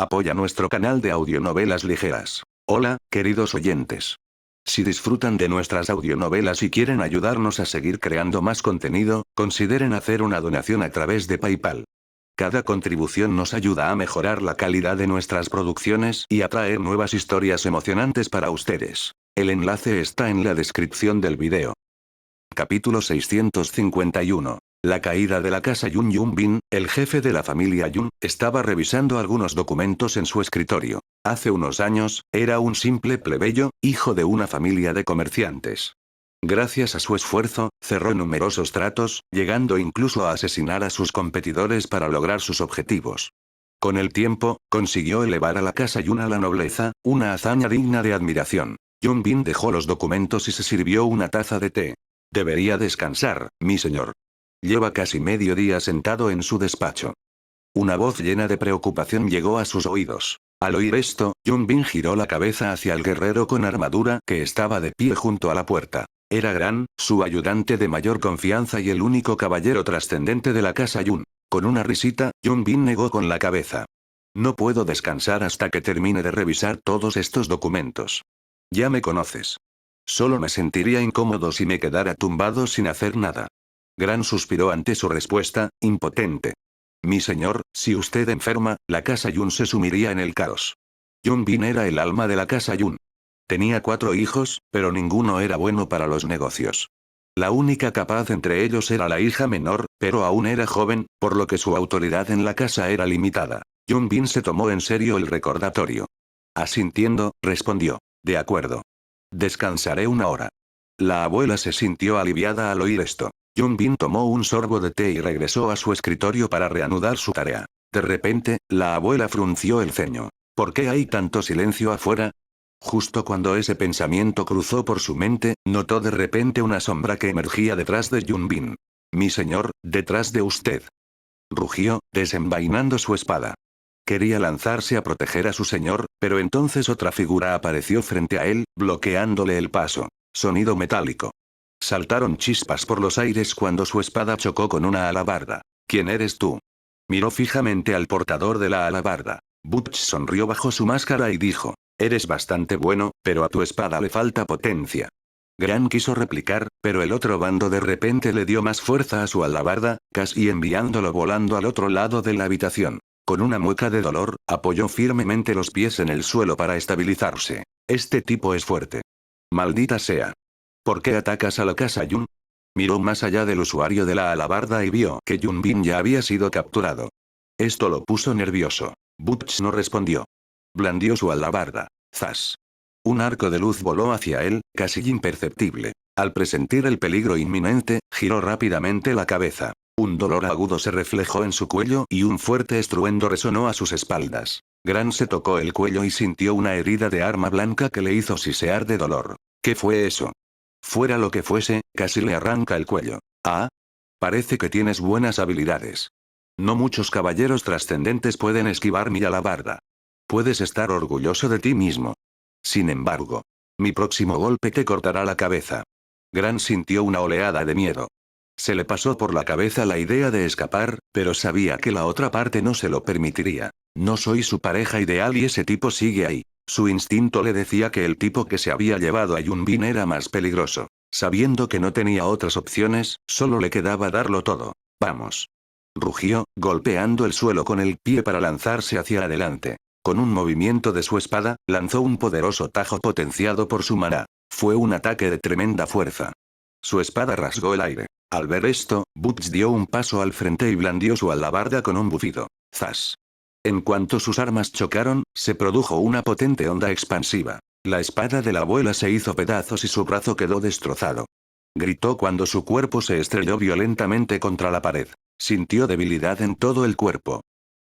Apoya nuestro canal de audionovelas ligeras. Hola, queridos oyentes. Si disfrutan de nuestras audionovelas y quieren ayudarnos a seguir creando más contenido, consideren hacer una donación a través de PayPal. Cada contribución nos ayuda a mejorar la calidad de nuestras producciones y a traer nuevas historias emocionantes para ustedes. El enlace está en la descripción del video. Capítulo 651. La caída de la casa Yun. Yun Bin, el jefe de la familia Yun, estaba revisando algunos documentos en su escritorio. Hace unos años, era un simple plebeyo, hijo de una familia de comerciantes. Gracias a su esfuerzo, cerró numerosos tratos, llegando incluso a asesinar a sus competidores para lograr sus objetivos. Con el tiempo, consiguió elevar a la casa Yun a la nobleza, una hazaña digna de admiración. Yun Bin dejó los documentos y se sirvió una taza de té. Debería descansar, mi señor. Lleva casi medio día sentado en su despacho. Una voz llena de preocupación llegó a sus oídos. Al oír esto, Yun Bin giró la cabeza hacia el guerrero con armadura que estaba de pie junto a la puerta. Era Gran, su ayudante de mayor confianza y el único caballero trascendente de la casa Yun. Con una risita, Yun Bin negó con la cabeza. No puedo descansar hasta que termine de revisar todos estos documentos. Ya me conoces. Solo me sentiría incómodo si me quedara tumbado sin hacer nada. Gran suspiró ante su respuesta, impotente. Mi señor, si usted enferma, la casa Yun se sumiría en el caos. Yun Bin era el alma de la casa Yun. Tenía 4 hijos, pero ninguno era bueno para los negocios. La única capaz entre ellos era la hija menor, pero aún era joven, por lo que su autoridad en la casa era limitada. Yun Bin se tomó en serio el recordatorio. Asintiendo, respondió. De acuerdo. Descansaré una hora. La abuela se sintió aliviada al oír esto. Yun Bin tomó un sorbo de té y regresó a su escritorio para reanudar su tarea. De repente, la abuela frunció el ceño. ¿Por qué hay tanto silencio afuera? Justo cuando ese pensamiento cruzó por su mente, notó de repente una sombra que emergía detrás de Yun Bin. Mi señor, detrás de usted. Rugió, desenvainando su espada. Quería lanzarse a proteger a su señor, pero entonces otra figura apareció frente a él, bloqueándole el paso. Sonido metálico. Saltaron chispas por los aires cuando su espada chocó con una alabarda. ¿Quién eres tú? Miró fijamente al portador de la alabarda. Butch sonrió bajo su máscara y dijo. Eres bastante bueno, pero a tu espada le falta potencia. Gran quiso replicar, pero el otro bando de repente le dio más fuerza a su alabarda, casi enviándolo volando al otro lado de la habitación. Con una mueca de dolor, apoyó firmemente los pies en el suelo para estabilizarse. Este tipo es fuerte. Maldita sea. ¿Por qué atacas a la casa Yun? Miró más allá del usuario de la alabarda y vio que Yun Bin ya había sido capturado. Esto lo puso nervioso. Butch no respondió. Blandió su alabarda. ¡Zas! Un arco de luz voló hacia él, casi imperceptible. Al presentir el peligro inminente, giró rápidamente la cabeza. Un dolor agudo se reflejó en su cuello y un fuerte estruendo resonó a sus espaldas. Gran se tocó el cuello y sintió una herida de arma blanca que le hizo sisear de dolor. ¿Qué fue eso? Fuera lo que fuese, casi le arranca el cuello. Ah. Parece que tienes buenas habilidades. No muchos caballeros trascendentes pueden esquivar mi alabarda. Puedes estar orgulloso de ti mismo. Sin embargo, mi próximo golpe te cortará la cabeza. Gran sintió una oleada de miedo. Se le pasó por la cabeza la idea de escapar, pero sabía que la otra parte no se lo permitiría. No soy su pareja ideal y ese tipo sigue ahí. Su instinto le decía que el tipo que se había llevado a Yun Bin era más peligroso. Sabiendo que no tenía otras opciones, solo le quedaba darlo todo. Vamos. Rugió, golpeando el suelo con el pie para lanzarse hacia adelante. Con un movimiento de su espada, lanzó un poderoso tajo potenciado por su maná. Fue un ataque de tremenda fuerza. Su espada rasgó el aire. Al ver esto, Butch dio un paso al frente y blandió su alabarda con un bufido. ¡Zas! En cuanto sus armas chocaron, se produjo una potente onda expansiva. La espada de la abuela se hizo pedazos y su brazo quedó destrozado. Gritó cuando su cuerpo se estrelló violentamente contra la pared. Sintió debilidad en todo el cuerpo.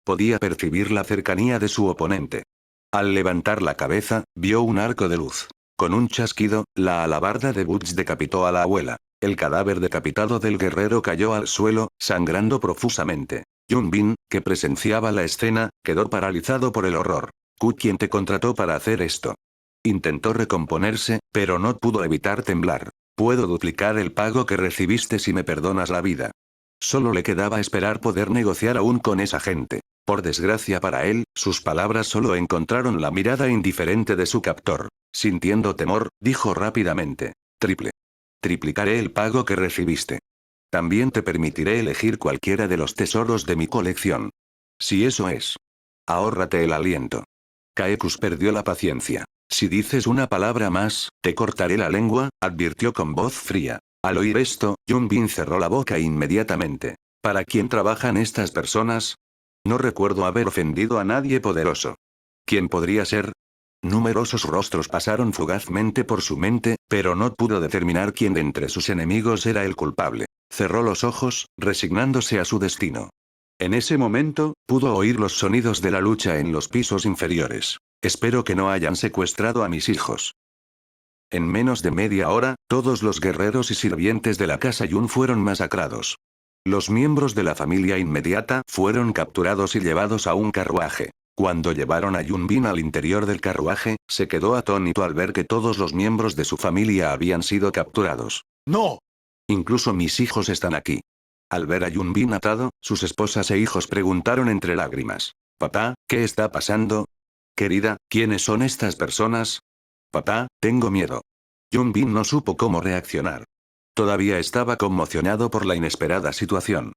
Podía percibir la cercanía de su oponente. Al levantar la cabeza, vio un arco de luz. Con un chasquido, la alabarda de Butch decapitó a la abuela. El cadáver decapitado del guerrero cayó al suelo, sangrando profusamente. Yun Bin, que presenciaba la escena, quedó paralizado por el horror. ¿Quién te contrató para hacer esto? Intentó recomponerse, pero no pudo evitar temblar. Puedo duplicar el pago que recibiste si me perdonas la vida. Solo le quedaba esperar poder negociar aún con esa gente. Por desgracia para él, sus palabras solo encontraron la mirada indiferente de su captor. Sintiendo temor, dijo rápidamente: triple. Triplicaré el pago que recibiste. También te permitiré elegir cualquiera de los tesoros de mi colección. Si eso es. Ahórrate el aliento. Kaekus perdió la paciencia. Si dices una palabra más, te cortaré la lengua, advirtió con voz fría. Al oír esto, Yun-bin cerró la boca inmediatamente. ¿Para quién trabajan estas personas? No recuerdo haber ofendido a nadie poderoso. ¿Quién podría ser? Numerosos rostros pasaron fugazmente por su mente, pero no pudo determinar quién de entre sus enemigos era el culpable. Cerró los ojos, resignándose a su destino. En ese momento, pudo oír los sonidos de la lucha en los pisos inferiores. Espero que no hayan secuestrado a mis hijos. En menos de media hora, todos los guerreros y sirvientes de la casa Yun fueron masacrados. Los miembros de la familia inmediata fueron capturados y llevados a un carruaje. Cuando llevaron a Yun-bin al interior del carruaje, se quedó atónito al ver que todos los miembros de su familia habían sido capturados. ¡No! Incluso mis hijos están aquí. Al ver a Yun-bin atado, sus esposas e hijos preguntaron entre lágrimas: «Papá, ¿qué está pasando? Querida, ¿quiénes son estas personas? Papá, tengo miedo». Yun-bin no supo cómo reaccionar. Todavía estaba conmocionado por la inesperada situación.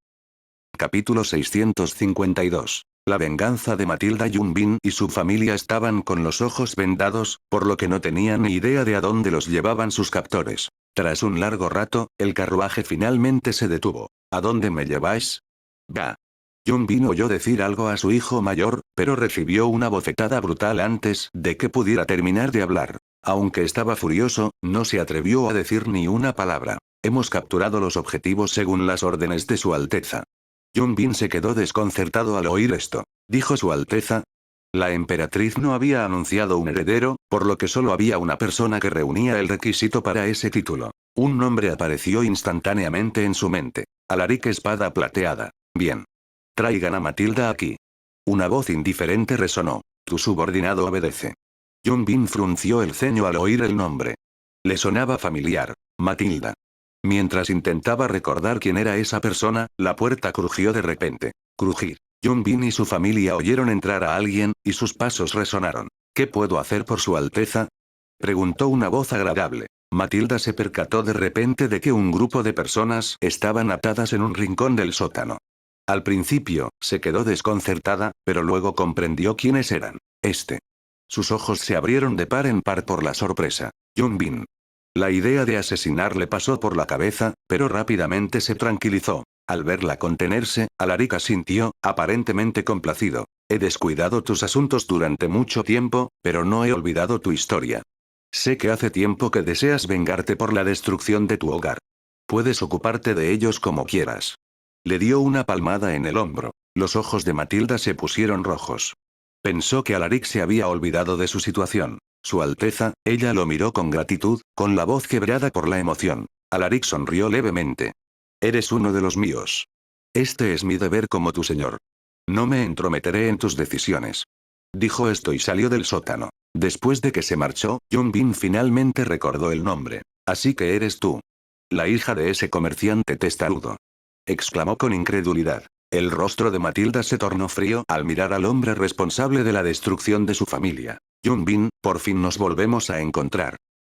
Capítulo 652. La venganza de Matilda. Yun-bin y su familia estaban con los ojos vendados, por lo que no tenían ni idea de a dónde los llevaban sus captores. Tras un largo rato, el carruaje finalmente se detuvo. ¿A dónde me lleváis? Va. Yun-bin oyó decir algo a su hijo mayor, pero recibió una bofetada brutal antes de que pudiera terminar de hablar. Aunque estaba furioso, no se atrevió a decir ni una palabra. Hemos capturado los objetivos según las órdenes de Su Alteza. Yun-bin se quedó desconcertado al oír esto. ¿Dijo Su Alteza? La emperatriz no había anunciado un heredero, por lo que solo había una persona que reunía el requisito para ese título. Un nombre apareció instantáneamente en su mente. Alaric Espada Plateada. Bien. Traigan a Matilda aquí. Una voz indiferente resonó. Tu subordinado obedece. Yun-bin frunció el ceño al oír el nombre. Le sonaba familiar. Matilda. Mientras intentaba recordar quién era esa persona, la puerta crujió de repente. Crujir. Yun-bin y su familia oyeron entrar a alguien, y sus pasos resonaron. ¿Qué puedo hacer por Su Alteza? Preguntó una voz agradable. Matilda se percató de repente de que un grupo de personas estaban atadas en un rincón del sótano. Al principio, se quedó desconcertada, pero luego comprendió quiénes eran. Sus ojos se abrieron de par en par por la sorpresa. Yun-bin. La idea de asesinarle pasó por la cabeza, pero rápidamente se tranquilizó. Al verla contenerse, Alaric asintió, aparentemente complacido. He descuidado tus asuntos durante mucho tiempo, pero no he olvidado tu historia. Sé que hace tiempo que deseas vengarte por la destrucción de tu hogar. Puedes ocuparte de ellos como quieras. Le dio una palmada en el hombro. Los ojos de Matilda se pusieron rojos. Pensó que Alaric se había olvidado de su situación. Su Alteza, ella lo miró con gratitud, con la voz quebrada por la emoción. Alaric sonrió levemente. Eres uno de los míos. Este es mi deber como tu señor. No me entrometeré en tus decisiones. Dijo esto y salió del sótano. Después de que se marchó, Yun-bin finalmente recordó el nombre. Así que eres tú. La hija de ese comerciante testarudo. Exclamó con incredulidad. El rostro de Matilda se tornó frío al mirar al hombre responsable de la destrucción de su familia. Yun-bin, por fin nos volvemos a encontrar.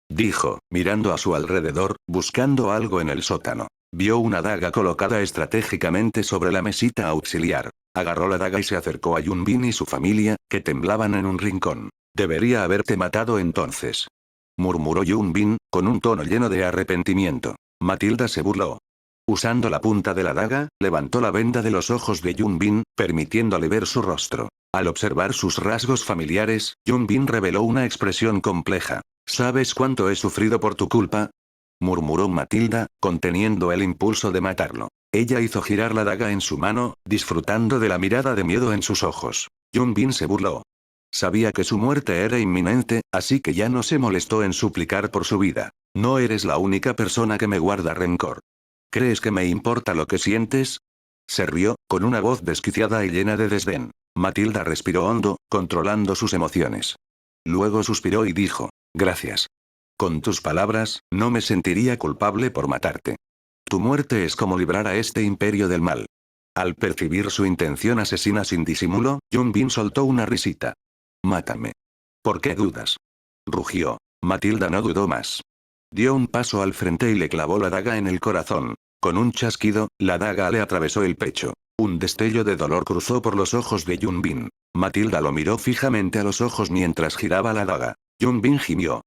Dijo, mirando a su alrededor, buscando algo en el sótano. Vio una daga colocada estratégicamente sobre la mesita auxiliar. Agarró la daga y se acercó a Yun-bin y su familia, que temblaban en un rincón. Debería haberte matado entonces. Murmuró Yun-bin, con un tono lleno de arrepentimiento. Matilda se burló. Usando la punta de la daga, levantó la venda de los ojos de Yun-bin, permitiéndole ver su rostro. Al observar sus rasgos familiares, Yun-bin reveló una expresión compleja. ¿Sabes cuánto he sufrido por tu culpa? Murmuró Matilda, conteniendo el impulso de matarlo. Ella hizo girar la daga en su mano, disfrutando de la mirada de miedo en sus ojos. Yun-bin se burló. Sabía que su muerte era inminente, así que ya no se molestó en suplicar por su vida. No eres la única persona que me guarda rencor. ¿Crees que me importa lo que sientes? Se rió, con una voz desquiciada y llena de desdén. Matilda respiró hondo, controlando sus emociones. Luego suspiró y dijo, gracias. Con tus palabras, no me sentiría culpable por matarte. Tu muerte es como librar a este imperio del mal. Al percibir su intención asesina sin disimulo, Yun Bin soltó una risita. «Mátame». «¿Por qué dudas?», rugió. Matilda no dudó más. Dio un paso al frente y le clavó la daga en el corazón. Con un chasquido, la daga le atravesó el pecho. Un destello de dolor cruzó por los ojos de Yun Bin. Matilda lo miró fijamente a los ojos mientras giraba la daga. Yun Bin gimió.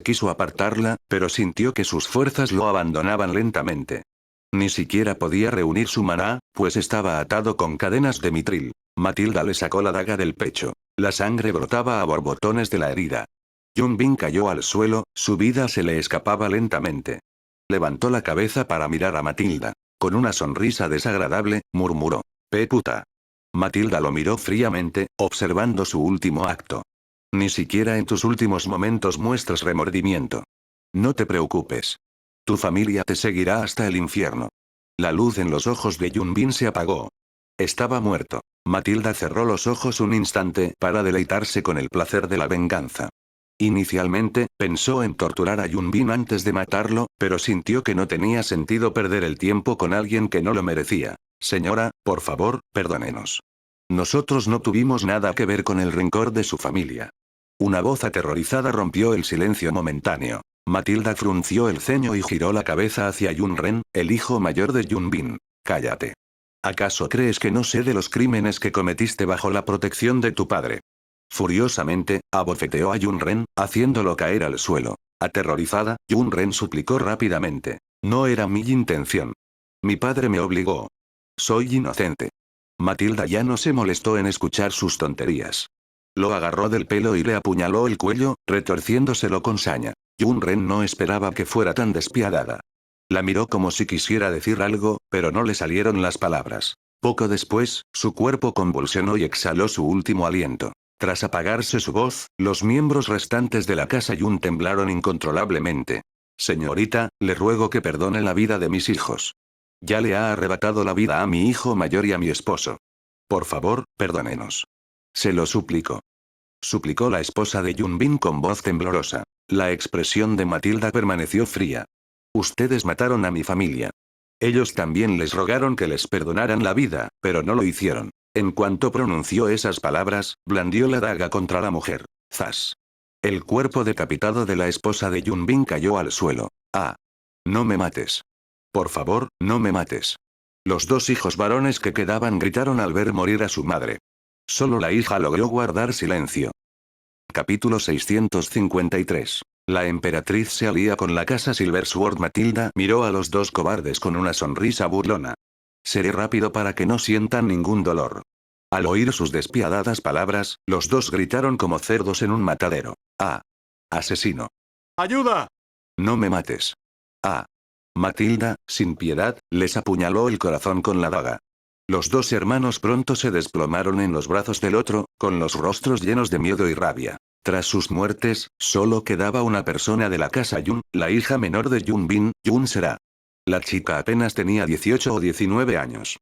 Quiso apartarla, pero sintió que sus fuerzas lo abandonaban lentamente. Ni siquiera podía reunir su maná, pues estaba atado con cadenas de mitril. Matilda le sacó la daga del pecho. La sangre brotaba a borbotones de la herida. Yun Bin cayó al suelo, su vida se le escapaba lentamente. Levantó la cabeza para mirar a Matilda. Con una sonrisa desagradable, murmuró: «¡Pe puta!». Matilda lo miró fríamente, observando su último acto. «Ni siquiera en tus últimos momentos muestras remordimiento. No te preocupes. Tu familia te seguirá hasta el infierno». La luz en los ojos de Yun Bin se apagó. Estaba muerto. Matilda cerró los ojos un instante para deleitarse con el placer de la venganza. Inicialmente, pensó en torturar a Yun Bin antes de matarlo, pero sintió que no tenía sentido perder el tiempo con alguien que no lo merecía. «Señora, por favor, perdónenos. Nosotros no tuvimos nada que ver con el rencor de su familia». Una voz aterrorizada rompió el silencio momentáneo. Matilda frunció el ceño y giró la cabeza hacia Yun Ren, el hijo mayor de Yun Bin. «Cállate. ¿Acaso crees que no sé de los crímenes que cometiste bajo la protección de tu padre?». Furiosamente, abofeteó a Yun Ren, haciéndolo caer al suelo. Aterrorizada, Yun Ren suplicó rápidamente: «No era mi intención. Mi padre me obligó. Soy inocente». Matilda ya no se molestó en escuchar sus tonterías. Lo agarró del pelo y le apuñaló el cuello, retorciéndoselo con saña. Yun Ren no esperaba que fuera tan despiadada. La miró como si quisiera decir algo, pero no le salieron las palabras. Poco después, su cuerpo convulsionó y exhaló su último aliento. Tras apagarse su voz, los miembros restantes de la casa Yun temblaron incontrolablemente. «Señorita, le ruego que perdone la vida de mis hijos. Ya le ha arrebatado la vida a mi hijo mayor y a mi esposo. Por favor, perdónenos. Se lo suplico», suplicó la esposa de Yun Bin con voz temblorosa. La expresión de Matilda permaneció fría. «Ustedes mataron a mi familia. Ellos también les rogaron que les perdonaran la vida, pero no lo hicieron». En cuanto pronunció esas palabras, blandió la daga contra la mujer. ¡Zas! El cuerpo decapitado de la esposa de Yun Bin cayó al suelo. «¡Ah! No me mates. Por favor, no me mates». Los dos hijos varones que quedaban gritaron al ver morir a su madre. Solo la hija logró guardar silencio. Capítulo 653. La emperatriz se alía con la casa Silversword. Matilda miró a los dos cobardes con una sonrisa burlona. «Seré rápido para que no sientan ningún dolor». Al oír sus despiadadas palabras, los dos gritaron como cerdos en un matadero. «¡Ah! Asesino! ¡Ayuda!». No me mates». «¡Ah!». Matilda, sin piedad, les apuñaló el corazón con la daga. Los dos hermanos pronto se desplomaron en los brazos del otro, con los rostros llenos de miedo y rabia. Tras sus muertes, solo quedaba una persona de la casa Yun, la hija menor de Yun Bin, Yun Sera. La chica apenas tenía 18 o 19 años.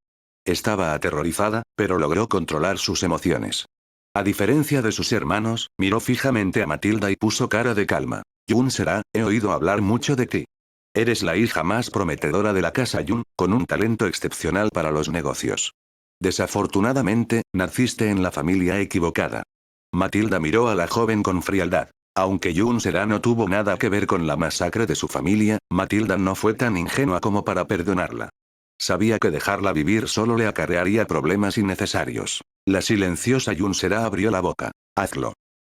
Estaba aterrorizada, pero logró controlar sus emociones. A diferencia de sus hermanos, miró fijamente a Matilda y puso cara de calma. «Yun Sera, he oído hablar mucho de ti. Eres la hija más prometedora de la casa Yun, con un talento excepcional para los negocios. Desafortunadamente, naciste en la familia equivocada». Matilda miró a la joven con frialdad. Aunque Yun Sera no tuvo nada que ver con la masacre de su familia, Matilda no fue tan ingenua como para perdonarla. Sabía que dejarla vivir solo le acarrearía problemas innecesarios. La silenciosa Yun Sera abrió la boca. «Hazlo.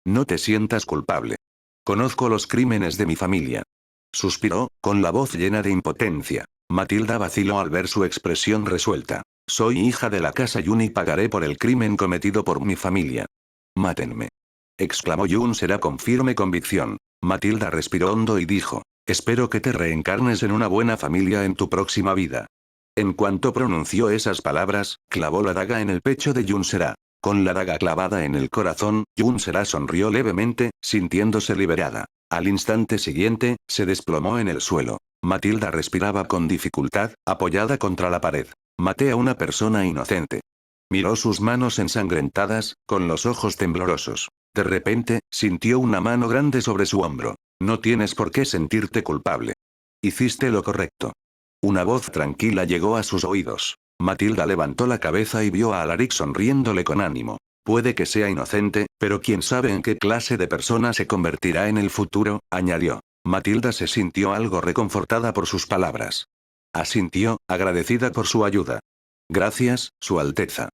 No te sientas culpable. Conozco los crímenes de mi familia». Suspiró, con la voz llena de impotencia. Matilda vaciló al ver su expresión resuelta. «Soy hija de la casa Yun y pagaré por el crimen cometido por mi familia. Mátenme», exclamó Yun Sera con firme convicción. Matilda respiró hondo y dijo: «Espero que te reencarnes en una buena familia en tu próxima vida». En cuanto pronunció esas palabras, clavó la daga en el pecho de Yun Sera. Con la daga clavada en el corazón, Yun Sera sonrió levemente, sintiéndose liberada. Al instante siguiente, se desplomó en el suelo. Matilda respiraba con dificultad, apoyada contra la pared. «Maté a una persona inocente». Miró sus manos ensangrentadas, con los ojos temblorosos. De repente, sintió una mano grande sobre su hombro. «No tienes por qué sentirte culpable. Hiciste lo correcto». Una voz tranquila llegó a sus oídos. Matilda levantó la cabeza y vio a Alaric sonriéndole con ánimo. Puede que sea inocente, pero quién sabe en qué clase de persona se convertirá en el futuro, añadió. Matilda se sintió algo reconfortada por sus palabras. Asintió, agradecida por su ayuda. Gracias, Su Alteza.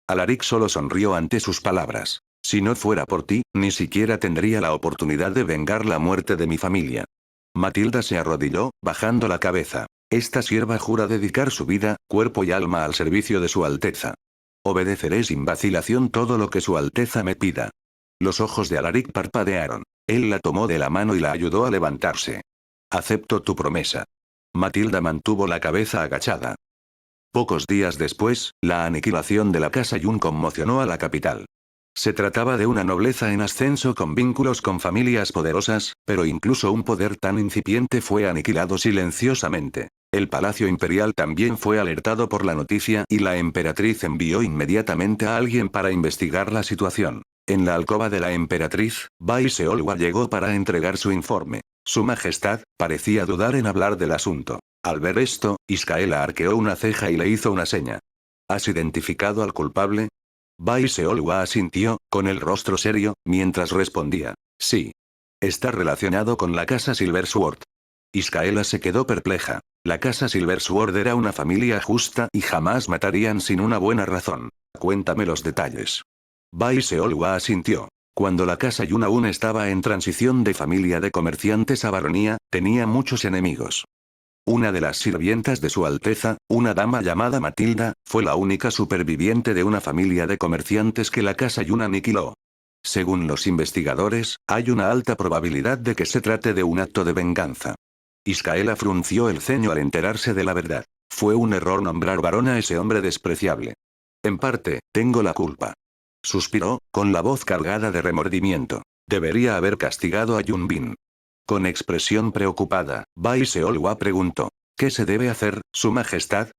Alaric solo sonrió ante sus palabras. Si no fuera por ti, ni siquiera tendría la oportunidad de vengar la muerte de mi familia. Matilda se arrodilló, bajando la cabeza. Esta sierva jura dedicar su vida, cuerpo y alma al servicio de Su Alteza. Obedeceré sin vacilación todo lo que Su Alteza me pida. Los ojos de Alaric parpadearon. Él la tomó de la mano y la ayudó a levantarse. Acepto tu promesa. Matilda mantuvo la cabeza agachada. Pocos días después, la aniquilación de la casa Yun conmocionó a la capital. Se trataba de una nobleza en ascenso con vínculos con familias poderosas, pero incluso un poder tan incipiente fue aniquilado silenciosamente. El Palacio Imperial también fue alertado por la noticia y la emperatriz envió inmediatamente a alguien para investigar la situación. En la alcoba de la emperatriz, Bai Seolwa llegó para entregar su informe. Su Majestad parecía dudar en hablar del asunto. Al ver esto, Iskaela arqueó una ceja y le hizo una seña. ¿Has identificado al culpable? Bai Seolwa asintió, con el rostro serio, mientras respondía. Sí. Está relacionado con la casa Silversword. Iskaela se quedó perpleja. La casa Silversword era una familia justa y jamás matarían sin una buena razón. Cuéntame los detalles. Bai Seolwa asintió. Cuando la casa Yun aún estaba en transición de familia de comerciantes a baronía, tenía muchos enemigos. Una de las sirvientas de Su Alteza, una dama llamada Matilda, fue la única superviviente de una familia de comerciantes que la casa Yun aniquiló. Según los investigadores, hay una alta probabilidad de que se trate de un acto de venganza. Iskaela frunció el ceño al enterarse de la verdad. Fue un error nombrar varón a ese hombre despreciable. En parte, tengo la culpa. Suspiró, con la voz cargada de remordimiento. Debería haber castigado a Yun Bin. Con expresión preocupada, Bai Seolwa preguntó. ¿Qué se debe hacer, Su Majestad?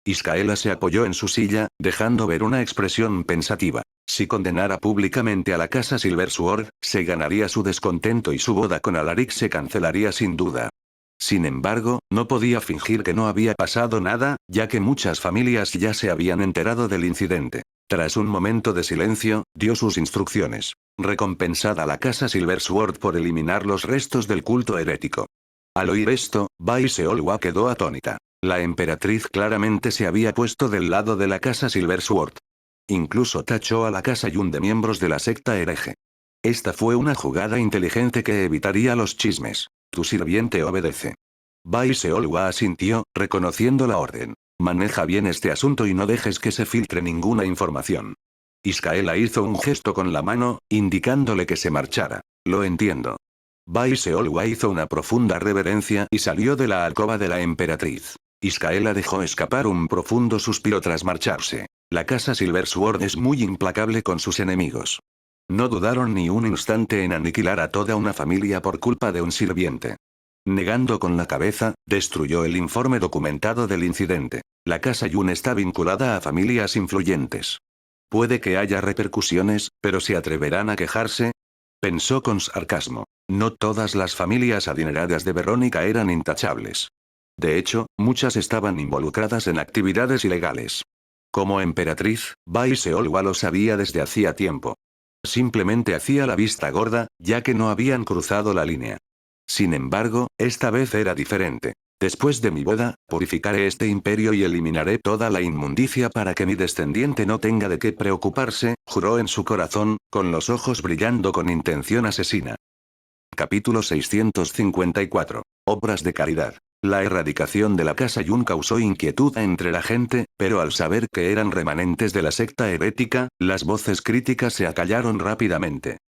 Iskaela se apoyó en su silla, dejando ver una expresión pensativa. Si condenara públicamente a la casa Silversword, se ganaría su descontento y su boda con Alaric se cancelaría sin duda. Sin embargo, no podía fingir que no había pasado nada, ya que muchas familias ya se habían enterado del incidente. Tras un momento de silencio, dio sus instrucciones. Recompensad a la casa Silversword por eliminar los restos del culto herético. Al oír esto, Bai Seolwa quedó atónita. La emperatriz claramente se había puesto del lado de la casa Silversword. Incluso tachó a la casa Yun de miembros de la secta hereje. Esta fue una jugada inteligente que evitaría los chismes. Tu sirviente obedece. Bai Seolwa asintió, reconociendo la orden. Maneja bien este asunto y no dejes que se filtre ninguna información. Iskaela hizo un gesto con la mano, indicándole que se marchara. Lo entiendo. Bai Seolwa hizo una profunda reverencia y salió de la alcoba de la emperatriz. Iskaela dejó escapar un profundo suspiro tras marcharse. La casa Silversword es muy implacable con sus enemigos. No dudaron ni un instante en aniquilar a toda una familia por culpa de un sirviente. Negando con la cabeza, destruyó el informe documentado del incidente. La casa Yun está vinculada a familias influyentes. Puede que haya repercusiones, pero ¿se atreverán a quejarse? Pensó con sarcasmo. No todas las familias adineradas de Verónica eran intachables. De hecho, muchas estaban involucradas en actividades ilegales. Como emperatriz, Bai Seolwa lo sabía desde hacía tiempo. Simplemente hacía la vista gorda, ya que no habían cruzado la línea. Sin embargo, esta vez era diferente. Después de mi boda, purificaré este imperio y eliminaré toda la inmundicia para que mi descendiente no tenga de qué preocuparse, juró en su corazón, con los ojos brillando con intención asesina. Capítulo 654. Obras de caridad. La erradicación de la casa Yun causó inquietud entre la gente, pero al saber que eran remanentes de la secta herética, las voces críticas se acallaron rápidamente.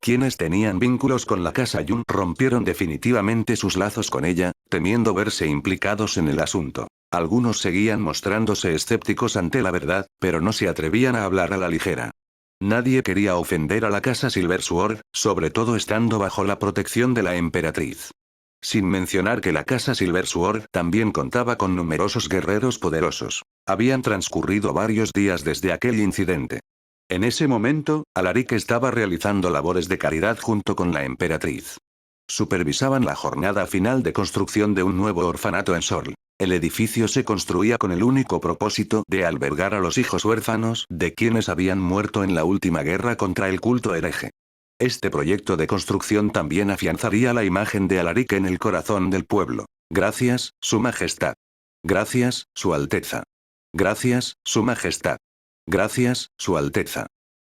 Quienes tenían vínculos con la casa Yun rompieron definitivamente sus lazos con ella, temiendo verse implicados en el asunto. Algunos seguían mostrándose escépticos ante la verdad, pero no se atrevían a hablar a la ligera. Nadie quería ofender a la casa Silversword, sobre todo estando bajo la protección de la emperatriz. Sin mencionar que la casa Silversword también contaba con numerosos guerreros poderosos. Habían transcurrido varios días desde aquel incidente. En ese momento, Alaric estaba realizando labores de caridad junto con la emperatriz. Supervisaban la jornada final de construcción de un nuevo orfanato en Sorl. El edificio se construía con el único propósito de albergar a los hijos huérfanos de quienes habían muerto en la última guerra contra el culto hereje. Este proyecto de construcción también afianzaría la imagen de Alaric en el corazón del pueblo. Gracias, Su Majestad. Gracias, Su Alteza. Gracias, Su Majestad. Gracias, Su Alteza.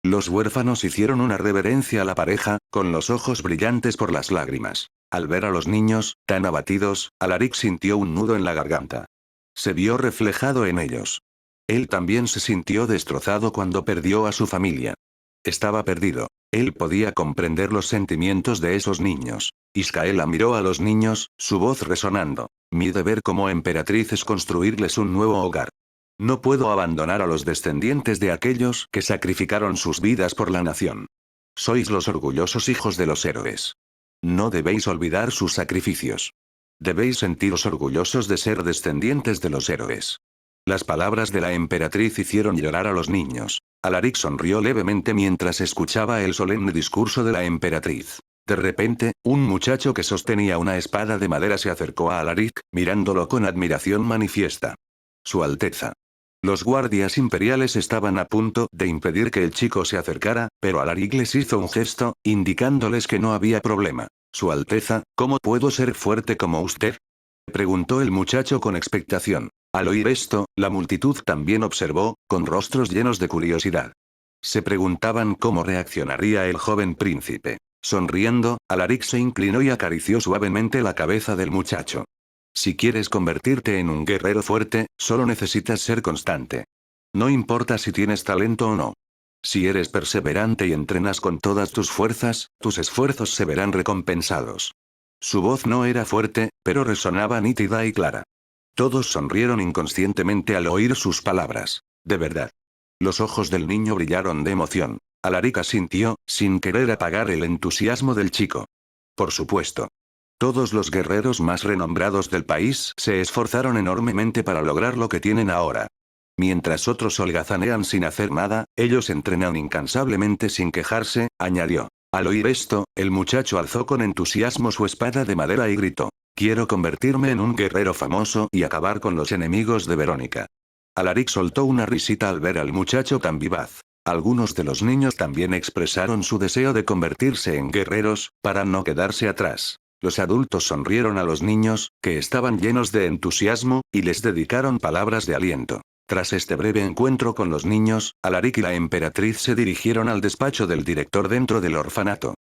Los huérfanos hicieron una reverencia a la pareja, con los ojos brillantes por las lágrimas. Al ver a los niños, tan abatidos, Alaric sintió un nudo en la garganta. Se vio reflejado en ellos. Él también se sintió destrozado cuando perdió a su familia. Estaba perdido. Él podía comprender los sentimientos de esos niños. Iscaela miró a los niños, su voz resonando. Mi deber como emperatriz es construirles un nuevo hogar. No puedo abandonar a los descendientes de aquellos que sacrificaron sus vidas por la nación. Sois los orgullosos hijos de los héroes. No debéis olvidar sus sacrificios. Debéis sentiros orgullosos de ser descendientes de los héroes. Las palabras de la emperatriz hicieron llorar a los niños. Alaric sonrió levemente mientras escuchaba el solemne discurso de la emperatriz. De repente, un muchacho que sostenía una espada de madera se acercó a Alaric, mirándolo con admiración manifiesta. Su Alteza. Los guardias imperiales estaban a punto de impedir que el chico se acercara, pero Alaric les hizo un gesto, indicándoles que no había problema. Su Alteza, ¿cómo puedo ser fuerte como usted? Preguntó el muchacho con expectación. Al oír esto, la multitud también observó, con rostros llenos de curiosidad. Se preguntaban cómo reaccionaría el joven príncipe. Sonriendo, Alaric se inclinó y acarició suavemente la cabeza del muchacho. Si quieres convertirte en un guerrero fuerte, solo necesitas ser constante. No importa si tienes talento o no. Si eres perseverante y entrenas con todas tus fuerzas, tus esfuerzos se verán recompensados. Su voz no era fuerte, pero resonaba nítida y clara. Todos sonrieron inconscientemente al oír sus palabras. De verdad. Los ojos del niño brillaron de emoción. Alaric asintió, sin querer apagar el entusiasmo del chico. Por supuesto. Todos los guerreros más renombrados del país se esforzaron enormemente para lograr lo que tienen ahora. Mientras otros holgazanean sin hacer nada, ellos entrenan incansablemente sin quejarse, añadió. Al oír esto, el muchacho alzó con entusiasmo su espada de madera y gritó. Quiero convertirme en un guerrero famoso y acabar con los enemigos de Verónica. Alaric soltó una risita al ver al muchacho tan vivaz. Algunos de los niños también expresaron su deseo de convertirse en guerreros, para no quedarse atrás. Los adultos sonrieron a los niños, que estaban llenos de entusiasmo, y les dedicaron palabras de aliento. Tras este breve encuentro con los niños, Alaric y la emperatriz se dirigieron al despacho del director dentro del orfanato.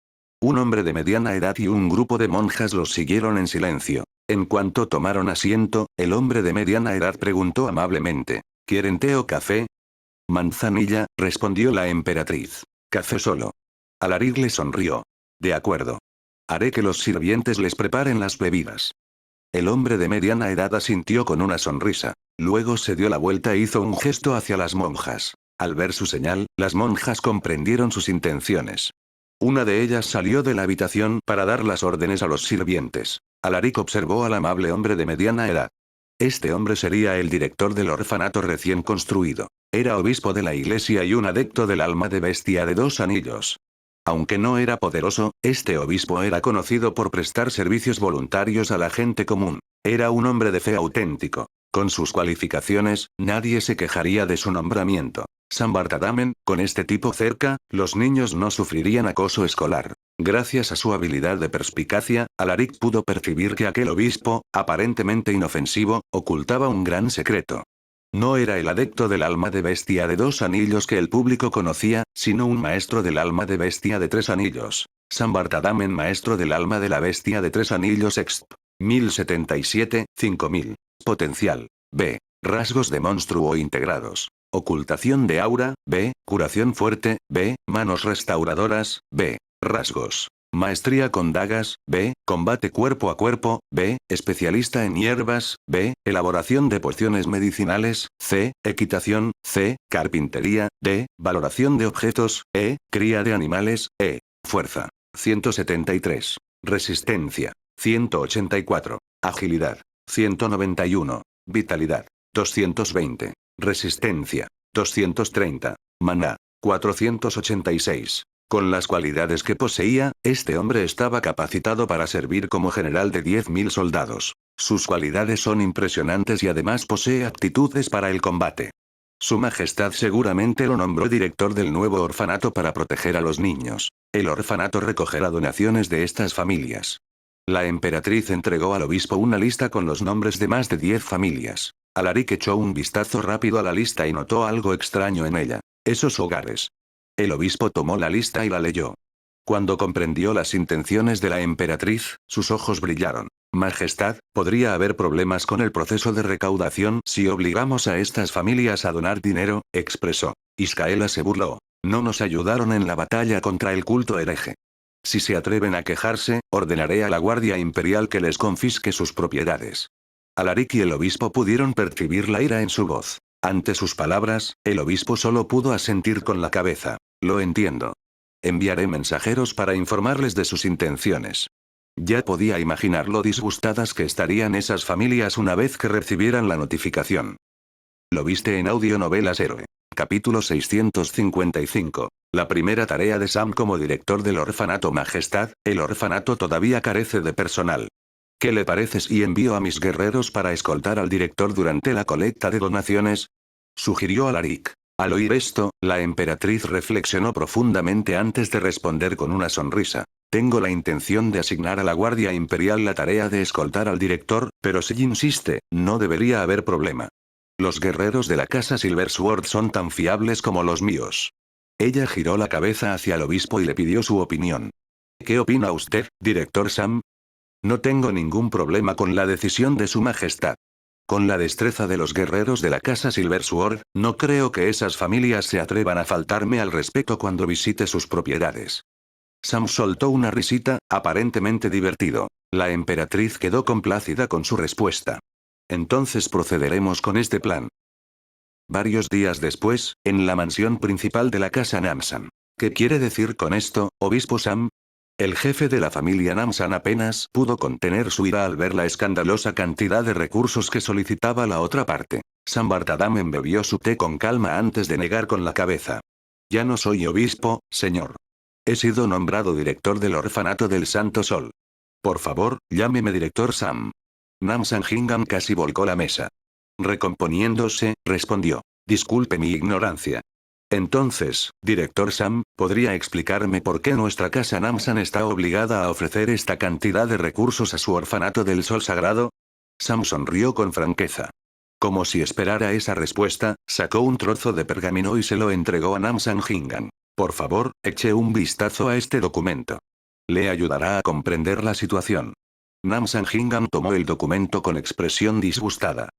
Un hombre de mediana edad y un grupo de monjas los siguieron en silencio. En cuanto tomaron asiento, el hombre de mediana edad preguntó amablemente. ¿Quieren té o café? Manzanilla, respondió la emperatriz. Café solo. Alaric le sonrió. De acuerdo. Haré que los sirvientes les preparen las bebidas. El hombre de mediana edad asintió con una sonrisa. Luego se dio la vuelta e hizo un gesto hacia las monjas. Al ver su señal, las monjas comprendieron sus intenciones. Una de ellas salió de la habitación para dar las órdenes a los sirvientes. Alaric observó al amable hombre de mediana edad. Este hombre sería el director del orfanato recién construido. Era obispo de la iglesia y un adepto del alma de bestia de 2 anillos. Aunque no era poderoso, este obispo era conocido por prestar servicios voluntarios a la gente común. Era un hombre de fe auténtico. Con sus cualificaciones, nadie se quejaría de su nombramiento. San Bartadamen, con este tipo cerca, los niños no sufrirían acoso escolar. Gracias a su habilidad de perspicacia, Alaric pudo percibir que aquel obispo, aparentemente inofensivo, ocultaba un gran secreto. No era el adepto del alma de bestia de 2 anillos que el público conocía, sino un maestro del alma de bestia de 3 anillos. San Bartadamen, maestro del alma de la bestia de 3 anillos exp. 1077, 5000. Potencial. B. Rasgos de monstruo integrados. Ocultación de aura, B. Curación fuerte, B. Manos restauradoras, B. Rasgos. Maestría con dagas, B. Combate cuerpo a cuerpo, B. Especialista en hierbas, B. Elaboración de pociones medicinales, C. Equitación, C. Carpintería, D. Valoración de objetos, E. Cría de animales, E. Fuerza. 173. Resistencia. 184. Agilidad. 191. Vitalidad. 220. Resistencia. 230. Maná. 486. Con las cualidades que poseía, este hombre estaba capacitado para servir como general de 10.000 soldados. Sus cualidades son impresionantes y además posee aptitudes para el combate. Su Majestad seguramente lo nombró director del nuevo orfanato para proteger a los niños. El orfanato recogerá donaciones de estas familias. La emperatriz entregó al obispo una lista con los nombres de más de 10 familias. Alaric echó un vistazo rápido a la lista y notó algo extraño en ella. Esos hogares. El obispo tomó la lista y la leyó. Cuando comprendió las intenciones de la emperatriz, sus ojos brillaron. Majestad, podría haber problemas con el proceso de recaudación si obligamos a estas familias a donar dinero, expresó. Iscaela se burló. No nos ayudaron en la batalla contra el culto hereje. Si se atreven a quejarse, ordenaré a la Guardia Imperial que les confisque sus propiedades. Alaric y el obispo pudieron percibir la ira en su voz. Ante sus palabras, el obispo solo pudo asentir con la cabeza. Lo entiendo. Enviaré mensajeros para informarles de sus intenciones. Ya podía imaginar lo disgustadas que estarían esas familias una vez que recibieran la notificación. Lo viste en Audionovelas Héroe. Capítulo 655. La primera tarea de Sam como director del orfanato. Majestad, el orfanato todavía carece de personal. ¿Qué le parece si envío a mis guerreros para escoltar al director durante la colecta de donaciones? Sugirió Alaric. Al oír esto, la emperatriz reflexionó profundamente antes de responder con una sonrisa. Tengo la intención de asignar a la Guardia Imperial la tarea de escoltar al director, pero si insiste, no debería haber problema. Los guerreros de la casa Silversword son tan fiables como los míos. Ella giró la cabeza hacia el obispo y le pidió su opinión. ¿Qué opina usted, director Sam? No tengo ningún problema con la decisión de su majestad. Con la destreza de los guerreros de la casa Silversword, no creo que esas familias se atrevan a faltarme al respeto cuando visite sus propiedades. Sam soltó una risita, aparentemente divertido. La emperatriz quedó complacida con su respuesta. Entonces procederemos con este plan. Varios días después, en la mansión principal de la casa Namsan. ¿Qué quiere decir con esto, obispo Sam? El jefe de la familia Namsan apenas pudo contener su ira al ver la escandalosa cantidad de recursos que solicitaba la otra parte. Sam Bartadam embebió su té con calma antes de negar con la cabeza. Ya no soy obispo, señor. He sido nombrado director del orfanato del Santo Sol. Por favor, llámeme director Sam. Namsan Hingham casi volcó la mesa. Recomponiéndose, respondió. Disculpe mi ignorancia. Entonces, director Sam, ¿podría explicarme por qué nuestra casa Namsan está obligada a ofrecer esta cantidad de recursos a su orfanato del Sol Sagrado? Sam sonrió con franqueza. Como si esperara esa respuesta, sacó un trozo de pergamino y se lo entregó a Namsan Hingham. Por favor, eche un vistazo a este documento. Le ayudará a comprender la situación. Namsan Hingham tomó el documento con expresión disgustada.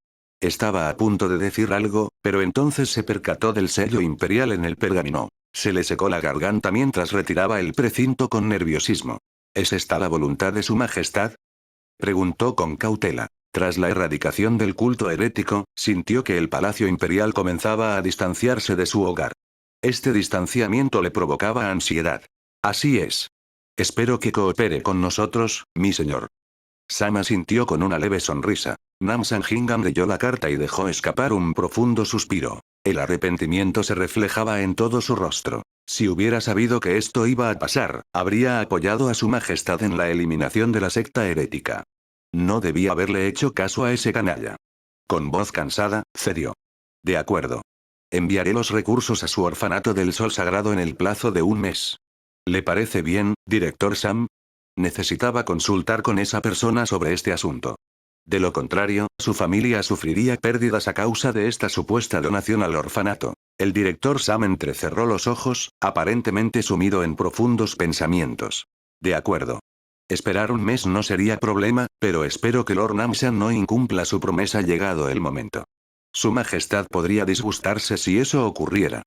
Estaba a punto de decir algo, pero entonces se percató del sello imperial en el pergamino. Se le secó la garganta mientras retiraba el precinto con nerviosismo. ¿Es esta la voluntad de su majestad? Preguntó con cautela. Tras la erradicación del culto herético, sintió que el palacio imperial comenzaba a distanciarse de su hogar. Este distanciamiento le provocaba ansiedad. Así es. Espero que coopere con nosotros, mi señor. Sam asintió con una leve sonrisa. Namsan Hingham leyó la carta y dejó escapar un profundo suspiro. El arrepentimiento se reflejaba en todo su rostro. Si hubiera sabido que esto iba a pasar, habría apoyado a su majestad en la eliminación de la secta herética. No debía haberle hecho caso a ese canalla. Con voz cansada, cedió. De acuerdo. Enviaré los recursos a su orfanato del Sol Sagrado en el plazo de un mes. ¿Le parece bien, director Sam? Necesitaba consultar con esa persona sobre este asunto. De lo contrario, su familia sufriría pérdidas a causa de esta supuesta donación al orfanato. El director Sam entrecerró los ojos, aparentemente sumido en profundos pensamientos. De acuerdo. Esperar un mes no sería problema, pero espero que Lord Namsan no incumpla su promesa llegado el momento. Su majestad podría disgustarse si eso ocurriera.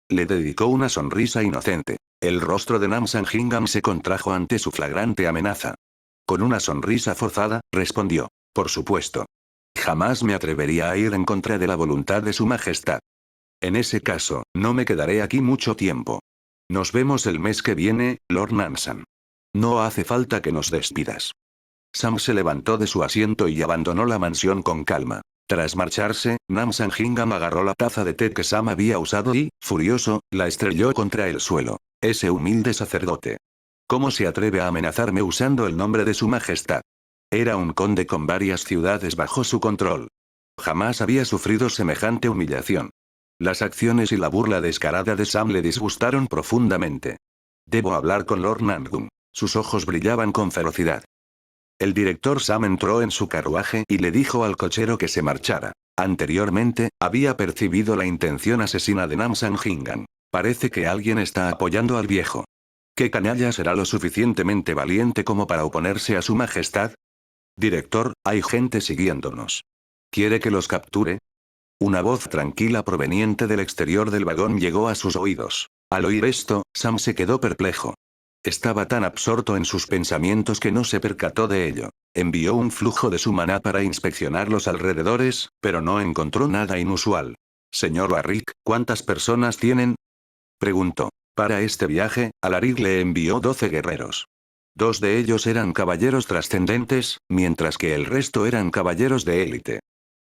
Le dedicó una sonrisa inocente. El rostro de Namsan Hingham se contrajo ante su flagrante amenaza. Con una sonrisa forzada, respondió. Por supuesto. Jamás me atrevería a ir en contra de la voluntad de su majestad. En ese caso, no me quedaré aquí mucho tiempo. Nos vemos el mes que viene, Lord Namsan. No hace falta que nos despidas. Sam se levantó de su asiento y abandonó la mansión con calma. Tras marcharse, Namsan Hingham agarró la taza de té que Sam había usado y, furioso, la estrelló contra el suelo. Ese humilde sacerdote. ¿Cómo se atreve a amenazarme usando el nombre de su majestad? Era un conde con varias ciudades bajo su control. Jamás había sufrido semejante humillación. Las acciones y la burla descarada de Sam le disgustaron profundamente. Debo hablar con Lord Namgun. Sus ojos brillaban con ferocidad. El director Sam entró en su carruaje y le dijo al cochero que se marchara. Anteriormente, había percibido la intención asesina de Namsan Jingan. Parece que alguien está apoyando al viejo. ¿Qué canalla será lo suficientemente valiente como para oponerse a su majestad? Director, hay gente siguiéndonos. ¿Quiere que los capture? Una voz tranquila proveniente del exterior del vagón llegó a sus oídos. Al oír esto, Sam se quedó perplejo. Estaba tan absorto en sus pensamientos que no se percató de ello. Envió un flujo de su maná para inspeccionar los alrededores, pero no encontró nada inusual. Señor Warrick, ¿cuántas personas tienen? Preguntó. Para este viaje, Alaric le envió 12 guerreros. 2 de ellos eran caballeros trascendentes, mientras que el resto eran caballeros de élite.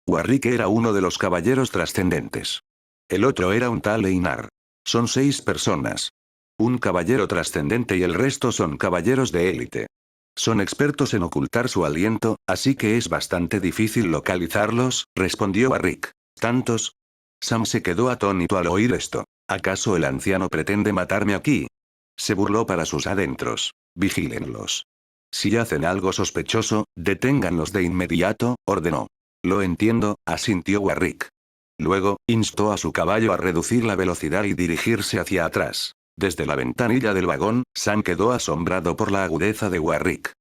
Warrick era uno de los caballeros trascendentes. El otro era un tal Einar. Son 6 personas. Un caballero trascendente y el resto son caballeros de élite. Son expertos en ocultar su aliento, así que es bastante difícil localizarlos, respondió Warrick. ¿Tantos? Sam se quedó atónito al oír esto. ¿Acaso el anciano pretende matarme aquí? Se burló para sus adentros. Vigílenlos. Si hacen algo sospechoso, deténganlos de inmediato, ordenó. Lo entiendo, asintió Warrick. Luego, instó a su caballo a reducir la velocidad y dirigirse hacia atrás. Desde la ventanilla del vagón, Sam quedó asombrado por la agudeza de Warrick.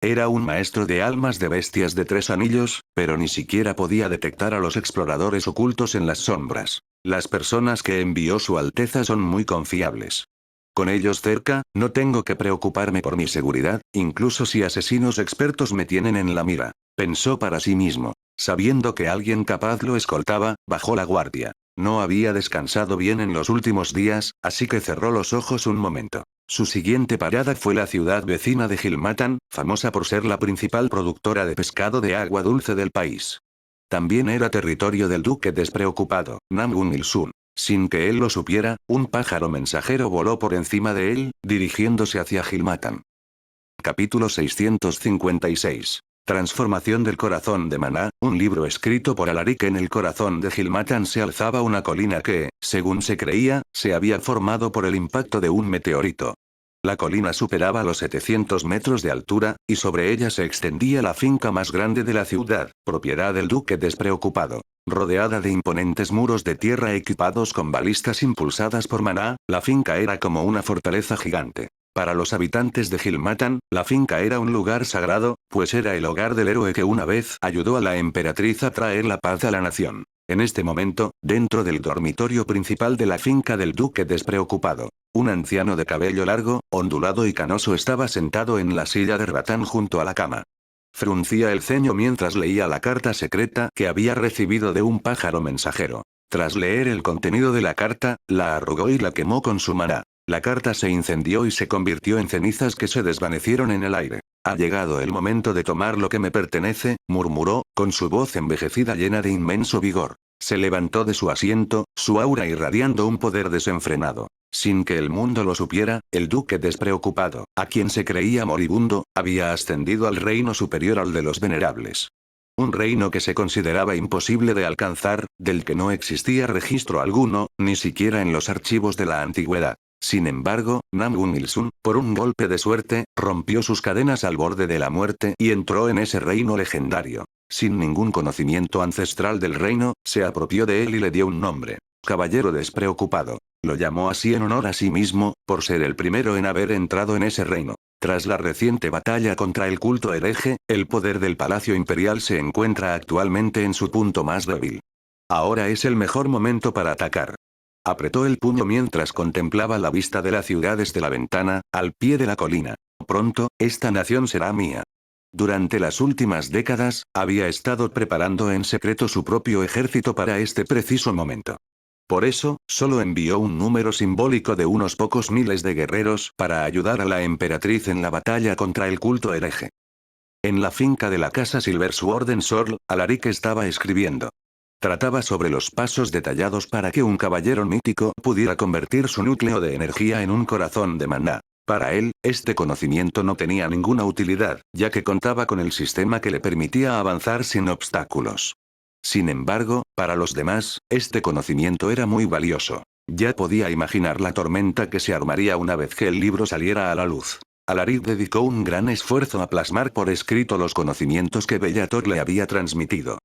Era un maestro de almas de bestias de 3 anillos, pero ni siquiera podía detectar a los exploradores ocultos en las sombras. Las personas que envió su Alteza son muy confiables. Con ellos cerca, no tengo que preocuparme por mi seguridad, incluso si asesinos expertos me tienen en la mira. Pensó para sí mismo. Sabiendo que alguien capaz lo escoltaba, bajó la guardia. No había descansado bien en los últimos días, así que cerró los ojos un momento. Su siguiente parada fue la ciudad vecina de Hilmatan, famosa por ser la principal productora de pescado de agua dulce del país. También era territorio del duque despreocupado, Namgun Il-sun. Sin que él lo supiera, un pájaro mensajero voló por encima de él, dirigiéndose hacia Hilmatan. Capítulo 656. Transformación del corazón de Maná, un libro escrito por Alaric. En el corazón de Hilmatan se alzaba una colina que, según se creía, se había formado por el impacto de un meteorito. La colina superaba los 700 metros de altura, y sobre ella se extendía la finca más grande de la ciudad, propiedad del duque despreocupado. Rodeada de imponentes muros de tierra equipados con balistas impulsadas por Maná, la finca era como una fortaleza gigante. Para los habitantes de Hilmatan, la finca era un lugar sagrado, pues era el hogar del héroe que una vez ayudó a la emperatriz a traer la paz a la nación. En este momento, dentro del dormitorio principal de la finca del duque despreocupado, un anciano de cabello largo, ondulado y canoso estaba sentado en la silla de ratán junto a la cama. Fruncía el ceño mientras leía la carta secreta que había recibido de un pájaro mensajero. Tras leer el contenido de la carta, la arrugó y la quemó con su maná. La carta se incendió y se convirtió en cenizas que se desvanecieron en el aire. Ha llegado el momento de tomar lo que me pertenece, murmuró, con su voz envejecida llena de inmenso vigor. Se levantó de su asiento, su aura irradiando un poder desenfrenado. Sin que el mundo lo supiera, el duque despreocupado, a quien se creía moribundo, había ascendido al reino superior al de los venerables. Un reino que se consideraba imposible de alcanzar, del que no existía registro alguno, ni siquiera en los archivos de la antigüedad. Sin embargo, Namgun Il-sun, por un golpe de suerte, rompió sus cadenas al borde de la muerte y entró en ese reino legendario. Sin ningún conocimiento ancestral del reino, se apropió de él y le dio un nombre. Caballero despreocupado. Lo llamó así en honor a sí mismo, por ser el primero en haber entrado en ese reino. Tras la reciente batalla contra el culto hereje, el poder del Palacio Imperial se encuentra actualmente en su punto más débil. Ahora es el mejor momento para atacar. Apretó el puño mientras contemplaba la vista de la ciudad desde la ventana, al pie de la colina. Pronto, esta nación será mía. Durante las últimas décadas, había estado preparando en secreto su propio ejército para este preciso momento. Por eso, solo envió un número simbólico de unos pocos miles de guerreros para ayudar a la emperatriz en la batalla contra el culto hereje. En la finca de la casa Silversword en Sorl, Alaric estaba escribiendo. Trataba sobre los pasos detallados para que un caballero mítico pudiera convertir su núcleo de energía en un corazón de maná. Para él, este conocimiento no tenía ninguna utilidad, ya que contaba con el sistema que le permitía avanzar sin obstáculos. Sin embargo, para los demás, este conocimiento era muy valioso. Ya podía imaginar la tormenta que se armaría una vez que el libro saliera a la luz. Alaric dedicó un gran esfuerzo a plasmar por escrito los conocimientos que Bellator le había transmitido.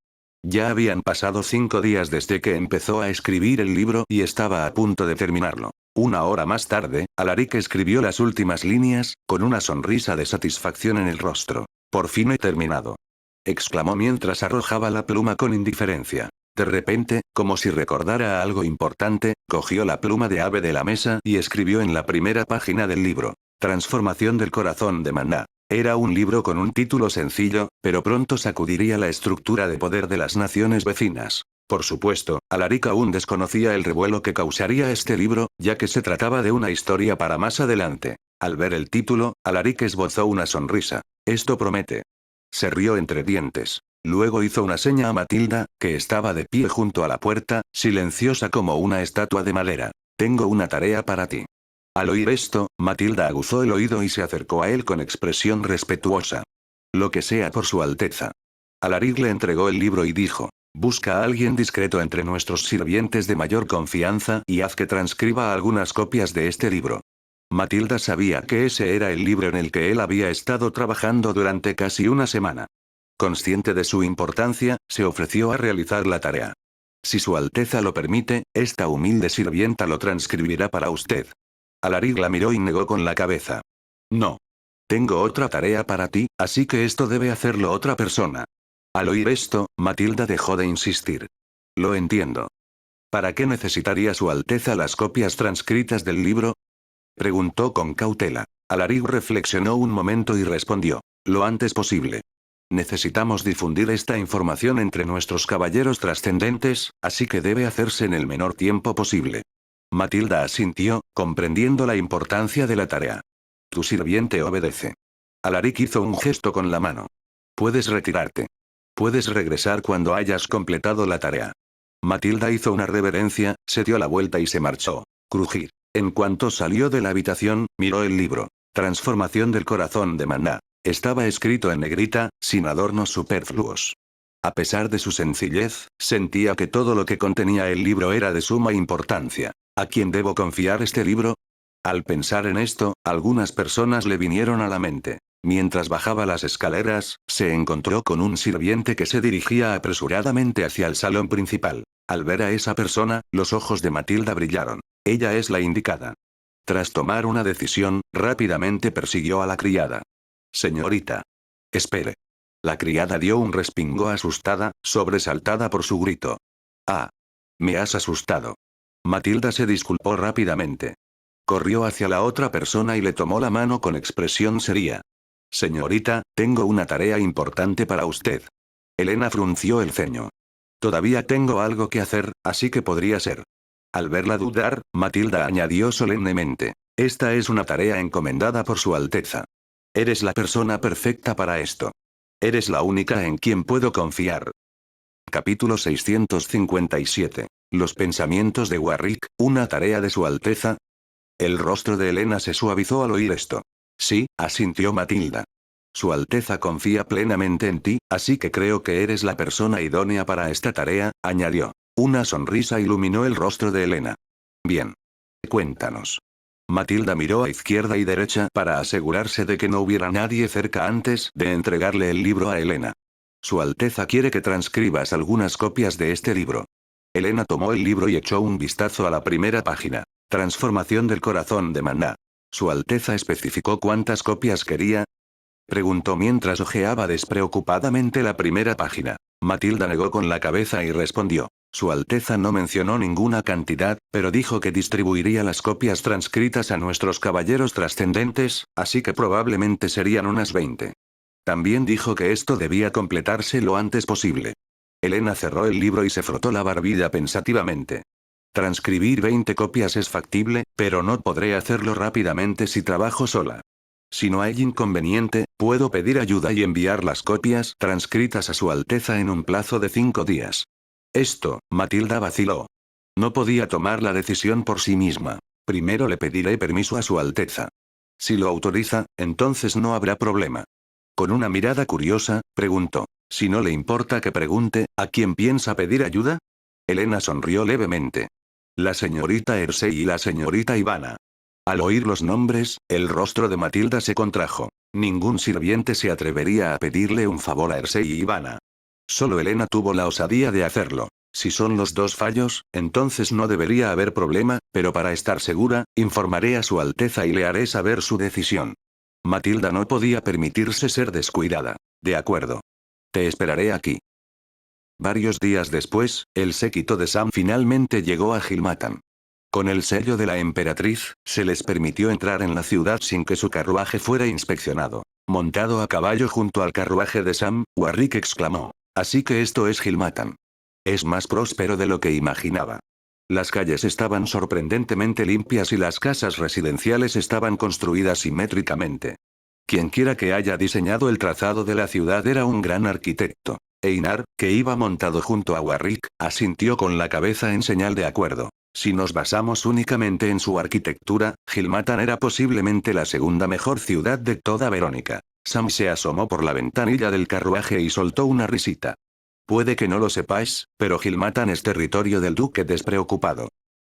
Ya habían pasado 5 días desde que empezó a escribir el libro y estaba a punto de terminarlo. Una hora más tarde, Alaric escribió las últimas líneas, con una sonrisa de satisfacción en el rostro. «Por fin he terminado», exclamó mientras arrojaba la pluma con indiferencia. De repente, como si recordara algo importante, cogió la pluma de ave de la mesa y escribió en la primera página del libro. Transformación del corazón de maná. Era un libro con un título sencillo, pero pronto sacudiría la estructura de poder de las naciones vecinas. Por supuesto, Alaric aún desconocía el revuelo que causaría este libro, ya que se trataba de una historia para más adelante. Al ver el título, Alaric esbozó una sonrisa. Esto promete. Se rió entre dientes. Luego hizo una seña a Matilda, que estaba de pie junto a la puerta, silenciosa como una estatua de madera. Tengo una tarea para ti. Al oír esto, Matilda aguzó el oído y se acercó a él con expresión respetuosa. Lo que sea por su alteza. Alaric le entregó el libro y dijo: busca a alguien discreto entre nuestros sirvientes de mayor confianza y haz que transcriba algunas copias de este libro. Matilda sabía que ese era el libro en el que él había estado trabajando durante casi una semana. Consciente de su importancia, se ofreció a realizar la tarea. Si su Alteza lo permite, esta humilde sirvienta lo transcribirá para usted. Alaric la miró y negó con la cabeza. No. Tengo otra tarea para ti, así que esto debe hacerlo otra persona. Al oír esto, Matilda dejó de insistir. Lo entiendo. ¿Para qué necesitaría su Alteza las copias transcritas del libro? Preguntó con cautela. Alaric reflexionó un momento y respondió. Lo antes posible. Necesitamos difundir esta información entre nuestros caballeros trascendentes, así que debe hacerse en el menor tiempo posible. Matilda asintió, comprendiendo la importancia de la tarea. Tu sirviente obedece. Alaric hizo un gesto con la mano. Puedes retirarte. Puedes regresar cuando hayas completado la tarea. Matilda hizo una reverencia, se dio la vuelta y se marchó. Crujir. En cuanto salió de la habitación, miró el libro. Transformación del corazón de maná. Estaba escrito en negrita, sin adornos superfluos. A pesar de su sencillez, sentía que todo lo que contenía el libro era de suma importancia. ¿A quién debo confiar este libro? Al pensar en esto, algunas personas le vinieron a la mente. Mientras bajaba las escaleras, se encontró con un sirviente que se dirigía apresuradamente hacia el salón principal. Al ver a esa persona, los ojos de Matilda brillaron. Ella es la indicada. Tras tomar una decisión, rápidamente persiguió a la criada. Señorita. Espere. La criada dio un respingo asustada, sobresaltada por su grito. Ah. Me has asustado. Matilda se disculpó rápidamente. Corrió hacia la otra persona y le tomó la mano con expresión seria. Señorita, tengo una tarea importante para usted. Elena frunció el ceño. Todavía tengo algo que hacer, así que podría ser. Al verla dudar, Matilda añadió solemnemente. Esta es una tarea encomendada por su Alteza. Eres la persona perfecta para esto. Eres la única en quien puedo confiar. Capítulo 657. Los pensamientos de Warwick, una tarea de su Alteza. El rostro de Elena se suavizó al oír esto. Sí, asintió Matilda. Su Alteza confía plenamente en ti, así que creo que eres la persona idónea para esta tarea, añadió. Una sonrisa iluminó el rostro de Elena. Bien. Cuéntanos. Matilda miró a izquierda y derecha para asegurarse de que no hubiera nadie cerca antes de entregarle el libro a Elena. Su Alteza quiere que transcribas algunas copias de este libro. Elena tomó el libro y echó un vistazo a la primera página. Transformación del corazón de maná. ¿Su Alteza especificó cuántas copias quería? Preguntó mientras hojeaba despreocupadamente la primera página. Matilda negó con la cabeza y respondió. Su Alteza no mencionó ninguna cantidad, pero dijo que distribuiría las copias transcritas a nuestros caballeros trascendentes, así que probablemente serían unas 20. También dijo que esto debía completarse lo antes posible. Elena cerró el libro y se frotó la barbilla pensativamente. Transcribir 20 copias es factible, pero no podré hacerlo rápidamente si trabajo sola. Si no hay inconveniente, puedo pedir ayuda y enviar las copias transcritas a su Alteza en un plazo de 5 días. Matilda vaciló. No podía tomar la decisión por sí misma. Primero le pediré permiso a Su Alteza. Si lo autoriza, entonces no habrá problema. Con una mirada curiosa, preguntó. Si no le importa que pregunte, ¿a quién piensa pedir ayuda? Elena sonrió levemente. La señorita Ersey y la señorita Ivana. Al oír los nombres, el rostro de Matilda se contrajo. Ningún sirviente se atrevería a pedirle un favor a Ersey y Ivana. Solo Elena tuvo la osadía de hacerlo. Si son los dos fallos, entonces no debería haber problema, pero para estar segura, informaré a Su Alteza y le haré saber su decisión. Matilda no podía permitirse ser descuidada. De acuerdo. Te esperaré aquí. Varios días después, el séquito de Sam finalmente llegó a Hilmatan. Con el sello de la emperatriz, se les permitió entrar en la ciudad sin que su carruaje fuera inspeccionado. Montado a caballo junto al carruaje de Sam, Warwick exclamó. Así que esto es Hilmatan. Es más próspero de lo que imaginaba. Las calles estaban sorprendentemente limpias y las casas residenciales estaban construidas simétricamente. Quienquiera que haya diseñado el trazado de la ciudad era un gran arquitecto. Einar, que iba montado junto a Warwick, asintió con la cabeza en señal de acuerdo. Si nos basamos únicamente en su arquitectura, Hilmatan era posiblemente la segunda mejor ciudad de toda Verónica. Sam se asomó por la ventanilla del carruaje y soltó una risita. Puede que no lo sepáis, pero Hilmatan es territorio del duque despreocupado.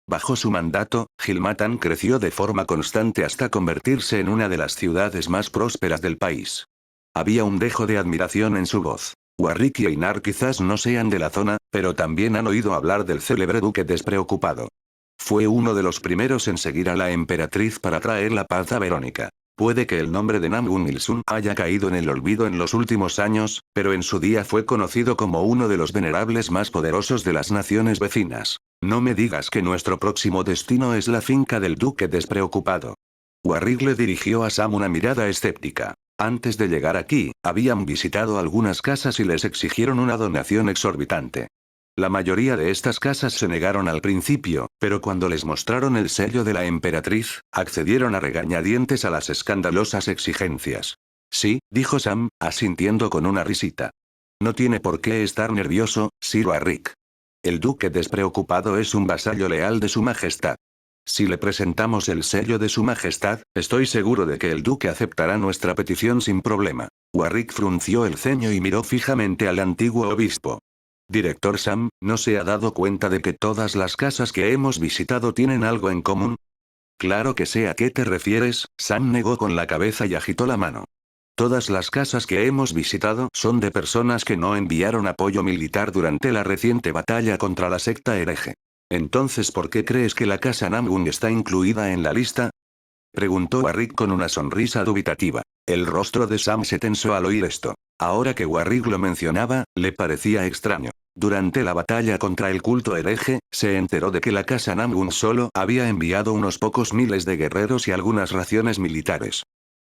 Bajo su mandato, Hilmatan creció de forma constante hasta convertirse en una de las ciudades más prósperas del país. Había un dejo de admiración en su voz. Warwick y Einar quizás no sean de la zona, pero también han oído hablar del célebre duque despreocupado. Fue uno de los primeros en seguir a la emperatriz para traer la paz a Verónica. Puede que el nombre de Namgun Il-sun haya caído en el olvido en los últimos años, pero en su día fue conocido como uno de los venerables más poderosos de las naciones vecinas. No me digas que nuestro próximo destino es la finca del duque despreocupado. Warwick le dirigió a Sam una mirada escéptica. Antes de llegar aquí, habían visitado algunas casas y les exigieron una donación exorbitante. La mayoría de estas casas se negaron al principio, pero cuando les mostraron el sello de la emperatriz, accedieron a regañadientes a las escandalosas exigencias. Sí, dijo Sam, asintiendo con una risita. No tiene por qué estar nervioso, Sir Warwick. El duque despreocupado es un vasallo leal de su majestad. Si le presentamos el sello de su majestad, estoy seguro de que el duque aceptará nuestra petición sin problema. Warwick frunció el ceño y miró fijamente al antiguo obispo. Director Sam, ¿no se ha dado cuenta de que todas las casas que hemos visitado tienen algo en común? Claro que sé a qué te refieres, Sam negó con la cabeza y agitó la mano. Todas las casas que hemos visitado son de personas que no enviaron apoyo militar durante la reciente batalla contra la secta hereje. Entonces, ¿por qué crees que la casa Namgun está incluida en la lista? Preguntó Warwick con una sonrisa dubitativa. El rostro de Sam se tensó al oír esto. Ahora que Warwick lo mencionaba, le parecía extraño. Durante la batalla contra el culto hereje, se enteró de que la casa Namgun solo había enviado unos pocos miles de guerreros y algunas raciones militares.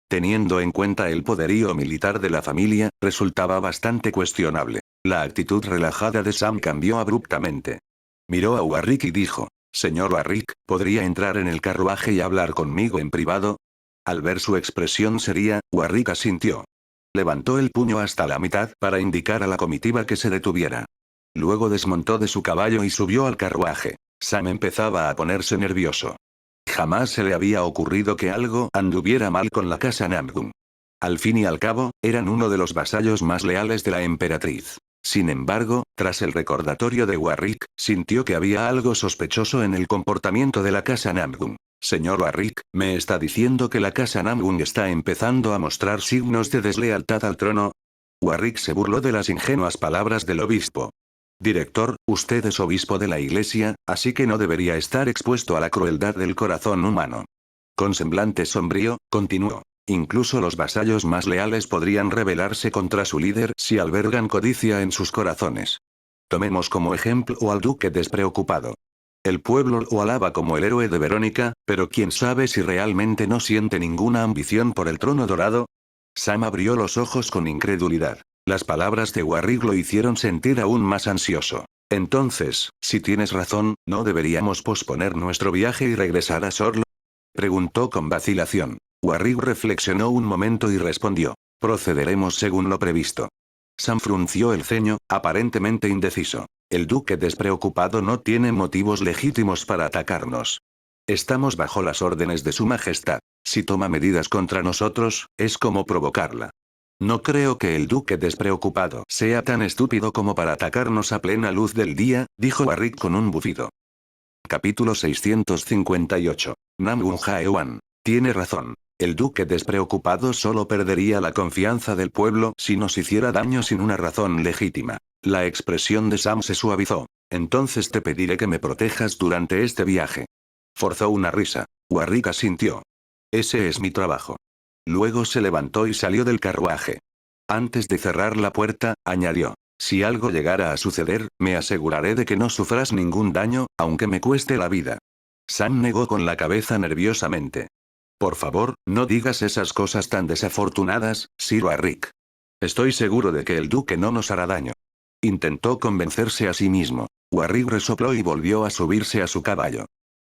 Teniendo en cuenta el poderío militar de la familia, resultaba bastante cuestionable. La actitud relajada de Sam cambió abruptamente. Miró a Warwick y dijo, «Señor Warwick, ¿podría entrar en el carruaje y hablar conmigo en privado?» Al ver su expresión seria, Warwick asintió. Levantó el puño hasta la mitad para indicar a la comitiva que se detuviera. Luego desmontó de su caballo y subió al carruaje. Sam empezaba a ponerse nervioso. Jamás se le había ocurrido que algo anduviera mal con la casa Namgun. Al fin y al cabo, eran uno de los vasallos más leales de la emperatriz. Sin embargo, tras el recordatorio de Warwick, sintió que había algo sospechoso en el comportamiento de la casa Namgun. Señor Warwick, ¿me está diciendo que la casa Namgun está empezando a mostrar signos de deslealtad al trono? Warwick se burló de las ingenuas palabras del obispo. Director, usted es obispo de la iglesia, así que no debería estar expuesto a la crueldad del corazón humano. Con semblante sombrío, continuó. Incluso los vasallos más leales podrían rebelarse contra su líder si albergan codicia en sus corazones. Tomemos como ejemplo al duque despreocupado. El pueblo lo alaba como el héroe de Verónica, pero quién sabe si realmente no siente ninguna ambición por el trono dorado. Sam abrió los ojos con incredulidad. Las palabras de Warwick lo hicieron sentir aún más ansioso. Entonces, si tienes razón, ¿no deberíamos posponer nuestro viaje y regresar a Sorlo? Preguntó con vacilación. Warwick reflexionó un momento y respondió. Procederemos según lo previsto. Sam frunció el ceño, aparentemente indeciso. El duque despreocupado no tiene motivos legítimos para atacarnos. Estamos bajo las órdenes de su majestad. Si toma medidas contra nosotros, es como provocarla. No creo que el duque despreocupado sea tan estúpido como para atacarnos a plena luz del día, dijo Warwick con un bufido. Capítulo 658. Namgun Haewan. Tiene razón. El duque despreocupado solo perdería la confianza del pueblo si nos hiciera daño sin una razón legítima. La expresión de Sam se suavizó. Entonces te pediré que me protejas durante este viaje. Forzó una risa. Warwick asintió. Ese es mi trabajo. Luego se levantó y salió del carruaje. Antes de cerrar la puerta, añadió. Si algo llegara a suceder, me aseguraré de que no sufras ningún daño, aunque me cueste la vida. Sam negó con la cabeza nerviosamente. Por favor, no digas esas cosas tan desafortunadas, Sir Warwick. Estoy seguro de que el duque no nos hará daño. Intentó convencerse a sí mismo. Warwick resopló y volvió a subirse a su caballo.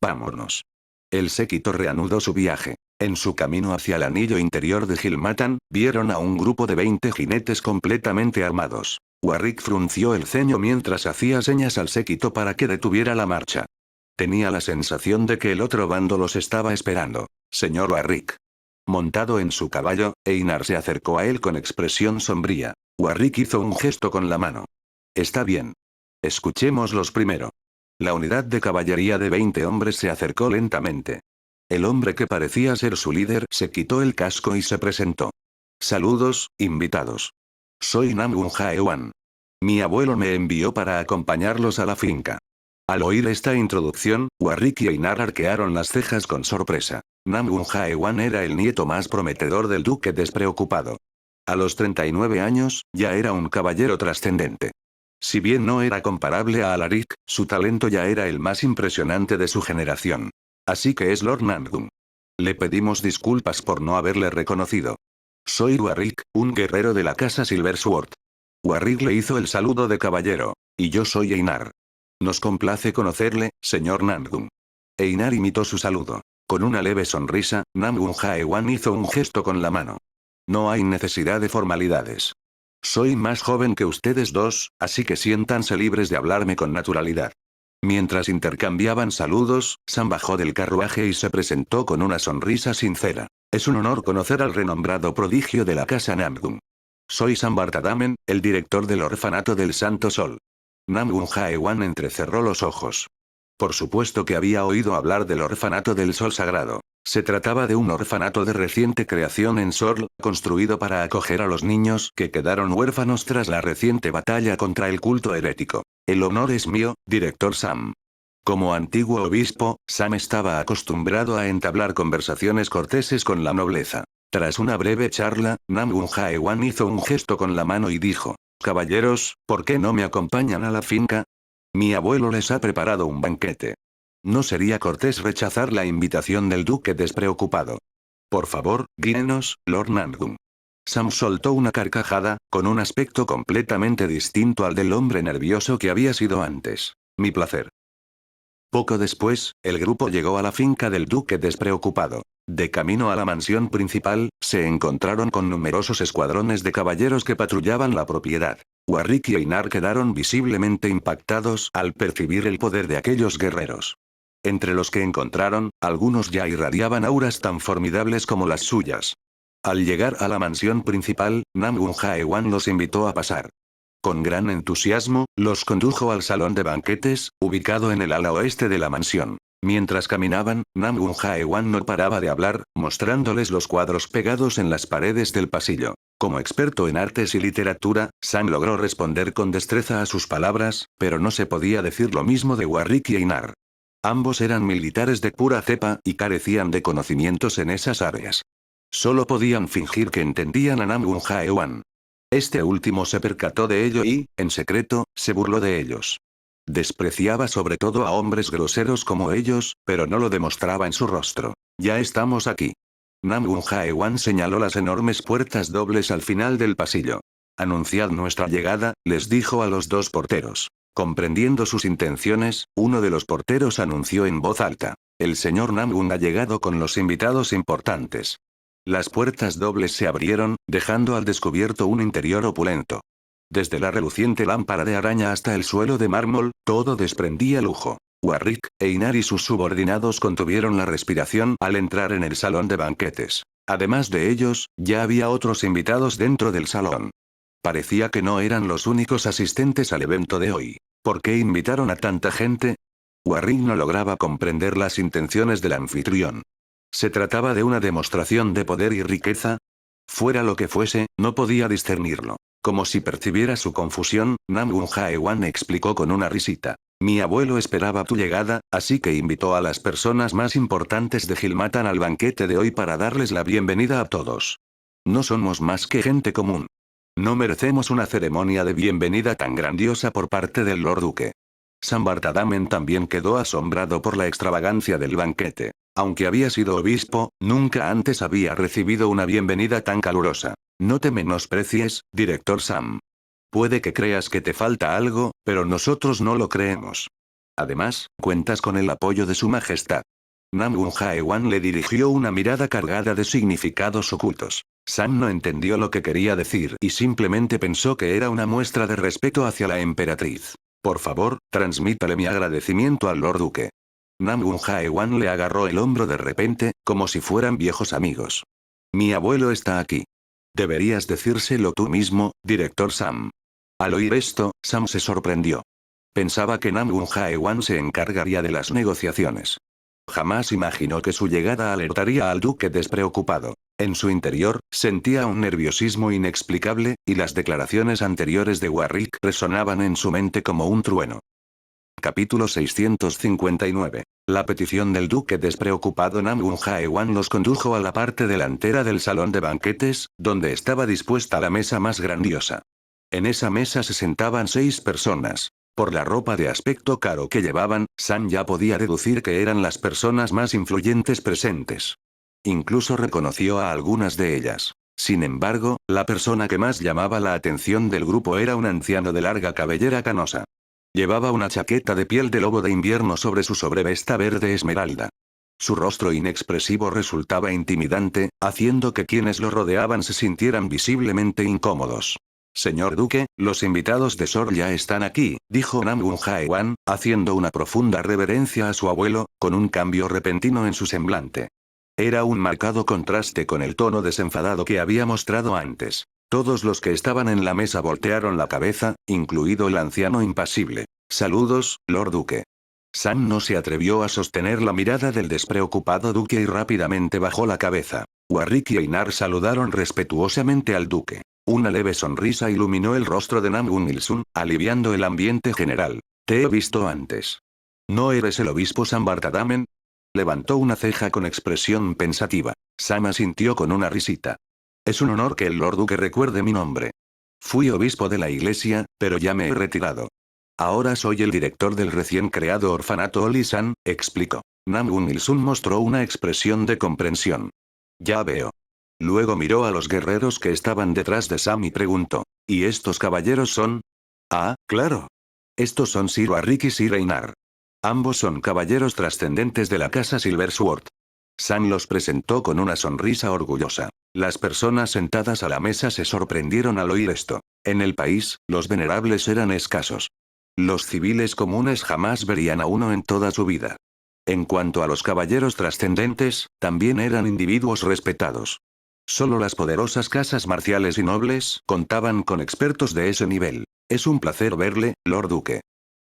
Vámonos. El séquito reanudó su viaje. En su camino hacia el anillo interior de Hilmatan, vieron a un grupo de 20 jinetes completamente armados. Warwick frunció el ceño mientras hacía señas al séquito para que detuviera la marcha. Tenía la sensación de que el otro bando los estaba esperando. Señor Warwick. Montado en su caballo, Einar se acercó a él con expresión sombría. Warwick hizo un gesto con la mano. Está bien. Escuchémoslos primero. La unidad de caballería de 20 hombres se acercó lentamente. El hombre que parecía ser su líder se quitó el casco y se presentó. Saludos, invitados. Soy Namgun Haewan. Mi abuelo me envió para acompañarlos a la finca. Al oír esta introducción, Warwick y Einar arquearon las cejas con sorpresa. Namgun Haewan era el nieto más prometedor del duque despreocupado. A los 39 años, ya era un caballero trascendente. Si bien no era comparable a Alaric, su talento ya era el más impresionante de su generación. Así que es Lord Namgun. Le pedimos disculpas por no haberle reconocido. Soy Warwick, un guerrero de la casa Silversword. Warwick le hizo el saludo de caballero. Y yo soy Einar. Nos complace conocerle, señor Namgun. Einar imitó su saludo. Con una leve sonrisa, Namgun Haewan hizo un gesto con la mano. No hay necesidad de formalidades. Soy más joven que ustedes dos, así que siéntanse libres de hablarme con naturalidad. Mientras intercambiaban saludos, Sam bajó del carruaje y se presentó con una sonrisa sincera. Es un honor conocer al renombrado prodigio de la casa Namgun. Soy Sam Bartadamen, el director del orfanato del Santo Sol. Namgun Haewan entrecerró los ojos. Por supuesto que había oído hablar del orfanato del Sol Sagrado. Se trataba de un orfanato de reciente creación en Sol, construido para acoger a los niños que quedaron huérfanos tras la reciente batalla contra el culto herético. El honor es mío, director Sam. Como antiguo obispo, Sam estaba acostumbrado a entablar conversaciones corteses con la nobleza. Tras una breve charla, Namgun Haewan hizo un gesto con la mano y dijo: Caballeros, ¿por qué no me acompañan a la finca? Mi abuelo les ha preparado un banquete. No sería cortés rechazar la invitación del duque despreocupado. Por favor, guíenos, Lord Namgun. Sam soltó una carcajada, con un aspecto completamente distinto al del hombre nervioso que había sido antes. Mi placer. Poco después, el grupo llegó a la finca del duque despreocupado. De camino a la mansión principal, se encontraron con numerosos escuadrones de caballeros que patrullaban la propiedad. Warwick y Einar quedaron visiblemente impactados al percibir el poder de aquellos guerreros. Entre los que encontraron, algunos ya irradiaban auras tan formidables como las suyas. Al llegar a la mansión principal, Namgun Haewan los invitó a pasar. Con gran entusiasmo, los condujo al salón de banquetes, ubicado en el ala oeste de la mansión. Mientras caminaban, Namgun Haewan no paraba de hablar, mostrándoles los cuadros pegados en las paredes del pasillo. Como experto en artes y literatura, Sam logró responder con destreza a sus palabras, pero no se podía decir lo mismo de Warwick y Einar. Ambos eran militares de pura cepa y carecían de conocimientos en esas áreas. Solo podían fingir que entendían a Namgun Haewan. Este último se percató de ello y, en secreto, se burló de ellos. Despreciaba sobre todo a hombres groseros como ellos, pero no lo demostraba en su rostro. Ya estamos aquí. Namgun Haewan señaló las enormes puertas dobles al final del pasillo. Anunciad nuestra llegada, les dijo a los dos porteros. Comprendiendo sus intenciones, uno de los porteros anunció en voz alta: el señor Namgun ha llegado con los invitados importantes. Las puertas dobles se abrieron, dejando al descubierto un interior opulento. Desde la reluciente lámpara de araña hasta el suelo de mármol, todo desprendía lujo. Warwick, Einar y sus subordinados contuvieron la respiración al entrar en el salón de banquetes. Además de ellos, ya había otros invitados dentro del salón. Parecía que no eran los únicos asistentes al evento de hoy. ¿Por qué invitaron a tanta gente? Warwick no lograba comprender las intenciones del anfitrión. ¿Se trataba de una demostración de poder y riqueza? Fuera lo que fuese, no podía discernirlo. Como si percibiera su confusión, Namgun Haewan explicó con una risita. Mi abuelo esperaba tu llegada, así que invitó a las personas más importantes de Gilmatan al banquete de hoy para darles la bienvenida a todos. No somos más que gente común. No merecemos una ceremonia de bienvenida tan grandiosa por parte del Lord Duque. Sam Bartadamen también quedó asombrado por la extravagancia del banquete. Aunque había sido obispo, nunca antes había recibido una bienvenida tan calurosa. No te menosprecies, director Sam. Puede que creas que te falta algo, pero nosotros no lo creemos. Además, cuentas con el apoyo de su majestad. Namgun Haewan le dirigió una mirada cargada de significados ocultos. Sam no entendió lo que quería decir y simplemente pensó que era una muestra de respeto hacia la emperatriz. Por favor, transmítale mi agradecimiento al Lord Duque. Namgun Haewan le agarró el hombro de repente, como si fueran viejos amigos. Mi abuelo está aquí. Deberías decírselo tú mismo, director Sam. Al oír esto, Sam se sorprendió. Pensaba que Namgun Haewan se encargaría de las negociaciones. Jamás imaginó que su llegada alertaría al duque despreocupado. En su interior, sentía un nerviosismo inexplicable, y las declaraciones anteriores de Warwick resonaban en su mente como un trueno. Capítulo 659. La petición del duque despreocupado. Namgun Haewan los condujo a la parte delantera del salón de banquetes, donde estaba dispuesta la mesa más grandiosa. En esa mesa se sentaban 6 personas. Por la ropa de aspecto caro que llevaban, Sam ya podía deducir que eran las personas más influyentes presentes. Incluso reconoció a algunas de ellas. Sin embargo, la persona que más llamaba la atención del grupo era un anciano de larga cabellera canosa. Llevaba una chaqueta de piel de lobo de invierno sobre su sobrevesta verde esmeralda. Su rostro inexpresivo resultaba intimidante, haciendo que quienes lo rodeaban se sintieran visiblemente incómodos. Señor Duque, los invitados de Sor ya están aquí, dijo Namgun Haewan, haciendo una profunda reverencia a su abuelo, con un cambio repentino en su semblante. Era un marcado contraste con el tono desenfadado que había mostrado antes. Todos los que estaban en la mesa voltearon la cabeza, incluido el anciano impasible. Saludos, Lord Duque. Sam no se atrevió a sostener la mirada del despreocupado duque y rápidamente bajó la cabeza. Warwick y Einar saludaron respetuosamente al duque. Una leve sonrisa iluminó el rostro de Namgun Ilsun, aliviando el ambiente general. Te he visto antes. ¿No eres el obispo Sam Bartadamen? Levantó una ceja con expresión pensativa. Sam asintió con una risita. Es un honor que el Lord Duque recuerde mi nombre. Fui obispo de la iglesia, pero ya me he retirado. Ahora soy el director del recién creado orfanato Olisan, explicó. Namgun Ilsun mostró una expresión de comprensión. Ya veo. Luego miró a los guerreros que estaban detrás de Sam y preguntó. ¿Y estos caballeros son? Ah, claro. Estos son Sir Warwick y Sir Einar. Ambos son caballeros trascendentes de la casa Silversword. Sam los presentó con una sonrisa orgullosa. Las personas sentadas a la mesa se sorprendieron al oír esto. En el país, los venerables eran escasos. Los civiles comunes jamás verían a uno en toda su vida. En cuanto a los caballeros trascendentes, también eran individuos respetados. Solo las poderosas casas marciales y nobles contaban con expertos de ese nivel. Es un placer verle, Lord Duque.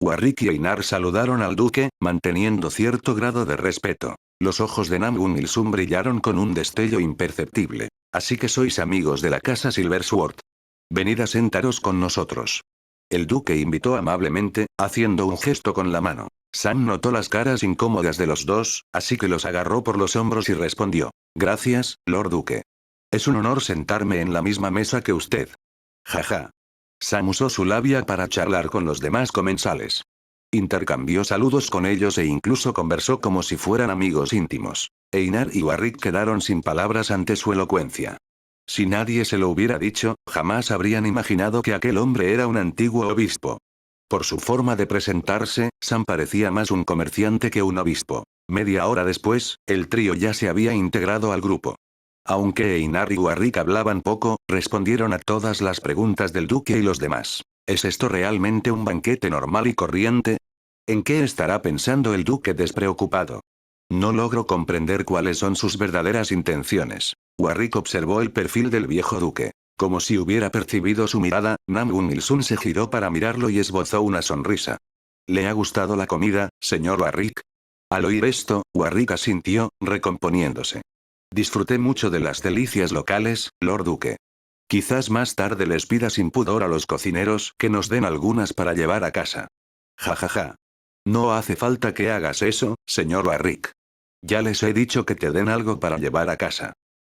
Warwick y Einar saludaron al duque, manteniendo cierto grado de respeto. Los ojos de Namgun Ilsun brillaron con un destello imperceptible. Así que sois amigos de la casa Silversword. Venid a sentaros con nosotros. El duque invitó amablemente, haciendo un gesto con la mano. Sam notó las caras incómodas de los dos, así que los agarró por los hombros y respondió. Gracias, Lord Duque. Es un honor sentarme en la misma mesa que usted. Jaja. Sam usó su labia para charlar con los demás comensales. Intercambió saludos con ellos e incluso conversó como si fueran amigos íntimos. Einar y Warwick quedaron sin palabras ante su elocuencia. Si nadie se lo hubiera dicho, jamás habrían imaginado que aquel hombre era un antiguo obispo. Por su forma de presentarse, Sam parecía más un comerciante que un obispo. Media hora después, el trío ya se había integrado al grupo. Aunque Einar y Warwick hablaban poco, respondieron a todas las preguntas del duque y los demás. ¿Es esto realmente un banquete normal y corriente? ¿En qué estará pensando el duque despreocupado? No logro comprender cuáles son sus verdaderas intenciones. Warwick observó el perfil del viejo duque. Como si hubiera percibido su mirada, Nam Il-sun se giró para mirarlo y esbozó una sonrisa. ¿Le ha gustado la comida, señor Warwick? Al oír esto, Warwick asintió, recomponiéndose. Disfruté mucho de las delicias locales, Lord Duque. Quizás más tarde les pida sin pudor a los cocineros que nos den algunas para llevar a casa. Ja ja ja. No hace falta que hagas eso, señor Warwick. Ya les he dicho que te den algo para llevar a casa.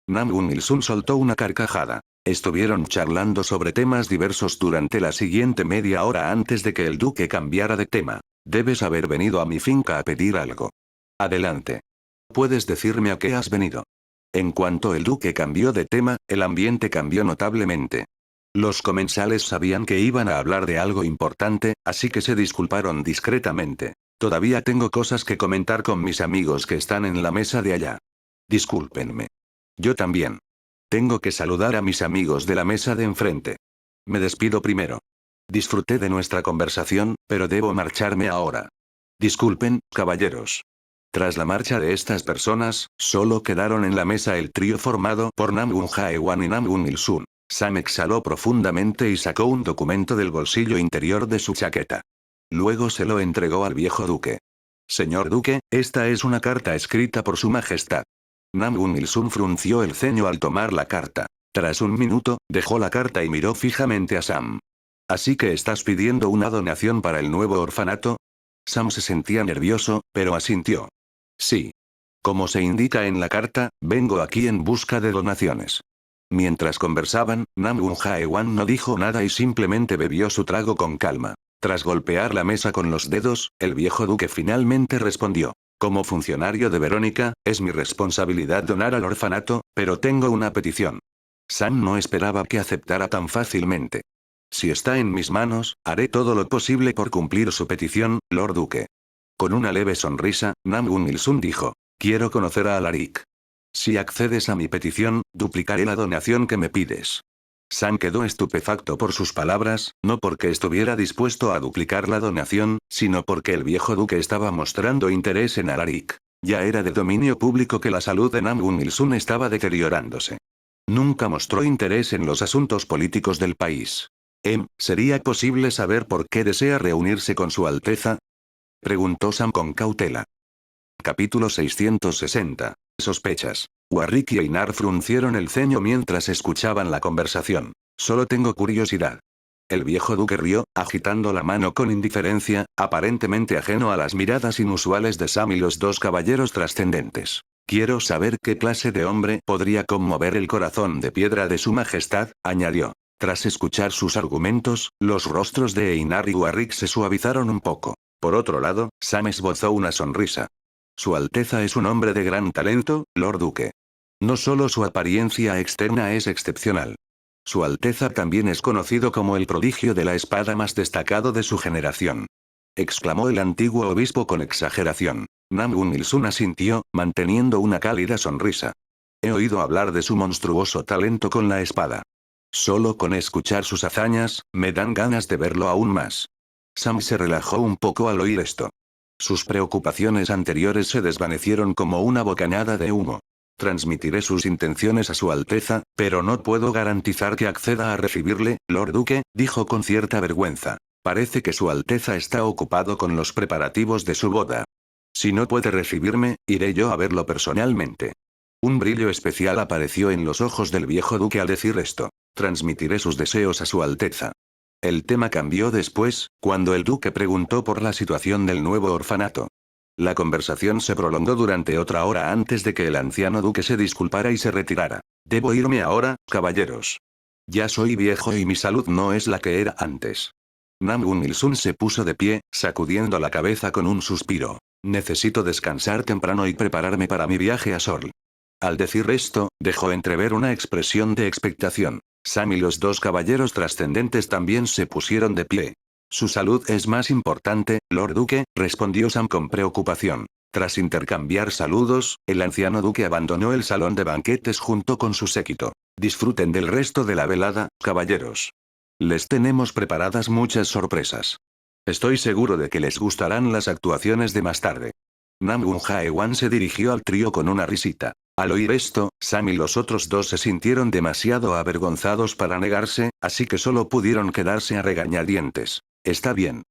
Nam Il-sun soltó una carcajada. Estuvieron charlando sobre temas diversos durante la siguiente media hora antes de que el duque cambiara de tema. Debes haber venido a mi finca a pedir algo. Adelante. ¿Puedes decirme a qué has venido? En cuanto el duque cambió de tema, el ambiente cambió notablemente. Los comensales sabían que iban a hablar de algo importante, así que se disculparon discretamente. Todavía tengo cosas que comentar con mis amigos que están en la mesa de allá. Discúlpenme. Yo también. Tengo que saludar a mis amigos de la mesa de enfrente. Me despido primero. Disfruté de nuestra conversación, pero debo marcharme ahora. Disculpen, caballeros. Tras la marcha de estas personas, solo quedaron en la mesa el trío formado por Nam Jae-wan y Nam Il-sun. Sam exhaló profundamente y sacó un documento del bolsillo interior de su chaqueta. Luego se lo entregó al viejo duque. Señor duque, esta es una carta escrita por su majestad. Nam Il-sun frunció el ceño al tomar la carta. Tras un minuto, dejó la carta y miró fijamente a Sam. ¿Así que estás pidiendo una donación para el nuevo orfanato? Sam se sentía nervioso, pero asintió. Sí. Como se indica en la carta, vengo aquí en busca de donaciones. Mientras conversaban, Nam Jae-wan no dijo nada y simplemente bebió su trago con calma. Tras golpear la mesa con los dedos, el viejo duque finalmente respondió. Como funcionario de Verónica, es mi responsabilidad donar al orfanato, pero tengo una petición. Sam no esperaba que aceptara tan fácilmente. Si está en mis manos, haré todo lo posible por cumplir su petición, Lord Duque. Con una leve sonrisa, Nam Il-sun dijo. Quiero conocer a Alaric. Si accedes a mi petición, duplicaré la donación que me pides. Sam quedó estupefacto por sus palabras, no porque estuviera dispuesto a duplicar la donación, sino porque el viejo duque estaba mostrando interés en Alaric. Ya era de dominio público que la salud de Nam Il-sun estaba deteriorándose. Nunca mostró interés en los asuntos políticos del país. ¿Sería posible saber por qué desea reunirse con su Alteza? Preguntó Sam con cautela. Capítulo 660. Sospechas. Warwick y Einar fruncieron el ceño mientras escuchaban la conversación. Solo tengo curiosidad. El viejo duque rió, agitando la mano con indiferencia, aparentemente ajeno a las miradas inusuales de Sam y los dos caballeros trascendentes. Quiero saber qué clase de hombre podría conmover el corazón de piedra de su majestad, añadió. Tras escuchar sus argumentos, los rostros de Einar y Warwick se suavizaron un poco. Por otro lado, Sam esbozó una sonrisa. Su Alteza es un hombre de gran talento, Lord Duque. No solo su apariencia externa es excepcional. Su Alteza también es conocido como el prodigio de la espada más destacado de su generación. Exclamó el antiguo obispo con exageración. Nam Il-sun asintió, manteniendo una cálida sonrisa. He oído hablar de su monstruoso talento con la espada. Solo con escuchar sus hazañas, me dan ganas de verlo aún más. Sam se relajó un poco al oír esto. Sus preocupaciones anteriores se desvanecieron como una bocanada de humo. Transmitiré sus intenciones a su Alteza, pero no puedo garantizar que acceda a recibirle, Lord Duque, dijo con cierta vergüenza. Parece que su Alteza está ocupado con los preparativos de su boda. Si no puede recibirme, iré yo a verlo personalmente. Un brillo especial apareció en los ojos del viejo duque al decir esto. Transmitiré sus deseos a su Alteza. El tema cambió después, cuando el duque preguntó por la situación del nuevo orfanato. La conversación se prolongó durante otra hora antes de que el anciano duque se disculpara y se retirara. Debo irme ahora, caballeros. Ya soy viejo y mi salud no es la que era antes. Nam Il-sun se puso de pie, sacudiendo la cabeza con un suspiro. Necesito descansar temprano y prepararme para mi viaje a Seoul. Al decir esto, dejó entrever una expresión de expectación. Sam y los dos caballeros trascendentes también se pusieron de pie. Su salud es más importante, Lord Duque, respondió Sam con preocupación. Tras intercambiar saludos, el anciano duque abandonó el salón de banquetes junto con su séquito. Disfruten del resto de la velada, caballeros. Les tenemos preparadas muchas sorpresas. Estoy seguro de que les gustarán las actuaciones de más tarde. Namgun Haewan se dirigió al trío con una risita. Al oír esto, Sam y los otros dos se sintieron demasiado avergonzados para negarse, así que solo pudieron quedarse a regañadientes. Está bien.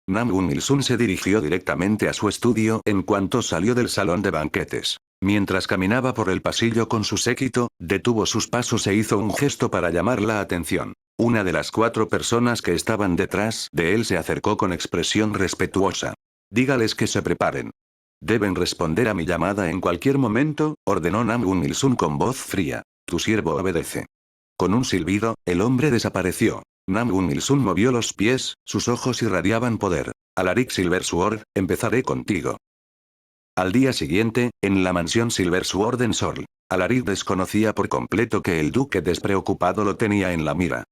Namgun Il-sun se dirigió directamente a su estudio en cuanto salió del salón de banquetes. Mientras caminaba por el pasillo con su séquito, detuvo sus pasos e hizo un gesto para llamar la atención. Una de las 4 personas que estaban detrás de él se acercó con expresión respetuosa. Dígales que se preparen. Deben responder a mi llamada en cualquier momento, ordenó Namgun Il-sun con voz fría. Tu siervo obedece. Con un silbido, el hombre desapareció. Namgun Il-sun movió los pies, sus ojos irradiaban poder. Alaric Silversword, empezaré contigo. Al día siguiente, en la mansión Silversword en Sol, Alaric desconocía por completo que el duque despreocupado lo tenía en la mira.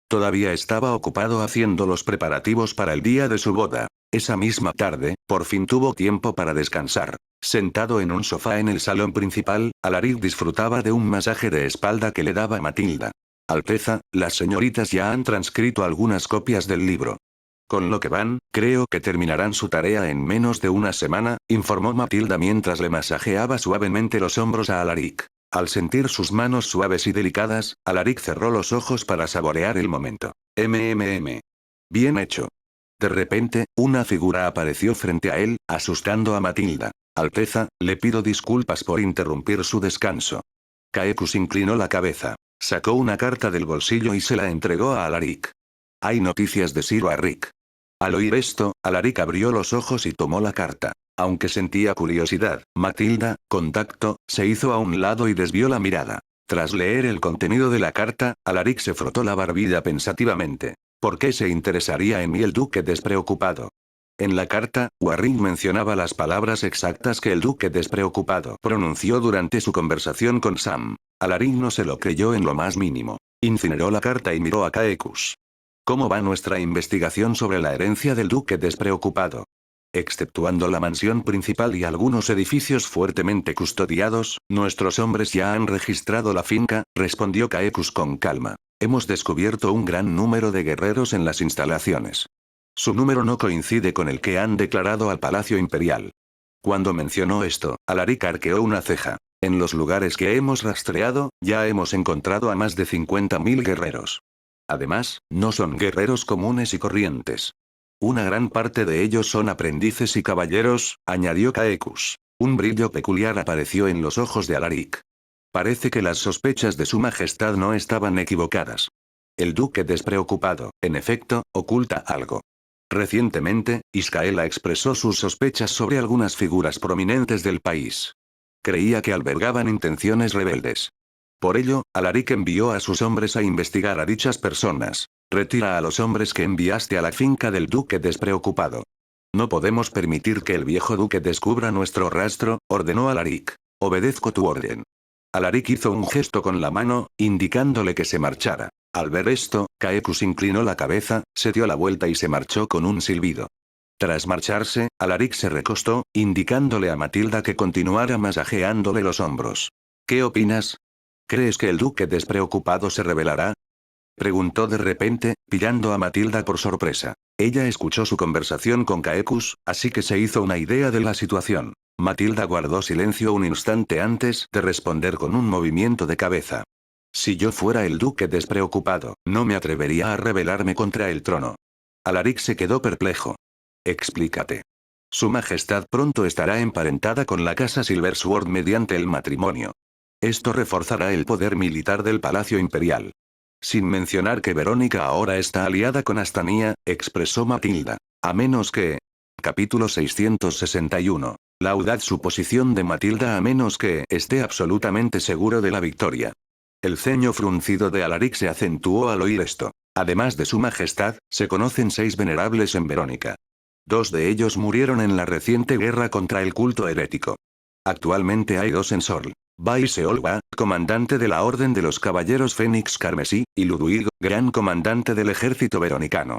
Todavía estaba ocupado haciendo los preparativos para el día de su boda. Esa misma tarde, por fin tuvo tiempo para descansar. Sentado en un sofá en el salón principal, Alaric disfrutaba de un masaje de espalda que le daba Matilda. Alteza, las señoritas ya han transcrito algunas copias del libro. Con lo que van, creo que terminarán su tarea en menos de una semana, informó Matilda mientras le masajeaba suavemente los hombros a Alaric. Al sentir sus manos suaves y delicadas, Alaric cerró los ojos para saborear el momento. Bien hecho. De repente, una figura apareció frente a él, asustando a Matilda. Alteza, le pido disculpas por interrumpir su descanso. Kaekus inclinó la cabeza. Sacó una carta del bolsillo y se la entregó a Alaric. Hay noticias de Sir Warwick. Al oír esto, Alaric abrió los ojos y tomó la carta. Aunque sentía curiosidad, Matilda, con tacto, se hizo a un lado y desvió la mirada. Tras leer el contenido de la carta, Alaric se frotó la barbilla pensativamente. ¿Por qué se interesaría en mí el duque despreocupado? En la carta, Warwick mencionaba las palabras exactas que el duque despreocupado pronunció durante su conversación con Sam. Alaric no se lo creyó en lo más mínimo. Incineró la carta y miró a Kaekus. ¿Cómo va nuestra investigación sobre la herencia del duque despreocupado? Exceptuando la mansión principal y algunos edificios fuertemente custodiados, nuestros hombres ya han registrado la finca, respondió Kaekus con calma. Hemos descubierto un gran número de guerreros en las instalaciones. Su número no coincide con el que han declarado al Palacio Imperial. Cuando mencionó esto, Alaric arqueó una ceja. En los lugares que hemos rastreado, ya hemos encontrado a más de 50.000 guerreros. Además, no son guerreros comunes y corrientes. Una gran parte de ellos son aprendices y caballeros, añadió Kaekus. Un brillo peculiar apareció en los ojos de Alaric. Parece que las sospechas de su majestad no estaban equivocadas. El duque despreocupado, en efecto, oculta algo. Recientemente, Iscaela expresó sus sospechas sobre algunas figuras prominentes del país. Creía que albergaban intenciones rebeldes. Por ello, Alaric envió a sus hombres a investigar a dichas personas. Retira a los hombres que enviaste a la finca del duque despreocupado. No podemos permitir que el viejo duque descubra nuestro rastro, ordenó Alaric. Obedezco tu orden. Alaric hizo un gesto con la mano, indicándole que se marchara. Al ver esto, Kaekus inclinó la cabeza, se dio la vuelta y se marchó con un silbido. Tras marcharse, Alaric se recostó, indicándole a Matilda que continuara masajeándole los hombros. ¿Qué opinas? ¿Crees que el duque despreocupado se rebelará? Preguntó de repente, pillando a Matilda por sorpresa. Ella escuchó su conversación con Kaekus, así que se hizo una idea de la situación. Matilda guardó silencio un instante antes de responder con un movimiento de cabeza. Si yo fuera el duque despreocupado, no me atrevería a rebelarme contra el trono. Alaric se quedó perplejo. Explícate. Su majestad pronto estará emparentada con la casa Silversword mediante el matrimonio. Esto reforzará el poder militar del Palacio Imperial. Sin mencionar que Verónica ahora está aliada con Astanía, expresó Matilda. A menos que... Capítulo 661. La audaz suposición de Matilda a menos que esté absolutamente seguro de la victoria. El ceño fruncido de Alaric se acentuó al oír esto. Además de su majestad, se conocen 6 venerables en Verónica. 2 de ellos murieron en la reciente guerra contra el culto herético. Actualmente hay 2 en Sol. Bai Seolwa, comandante de la Orden de los Caballeros Fénix Carmesí, y Ludwig, gran comandante del ejército veronicano.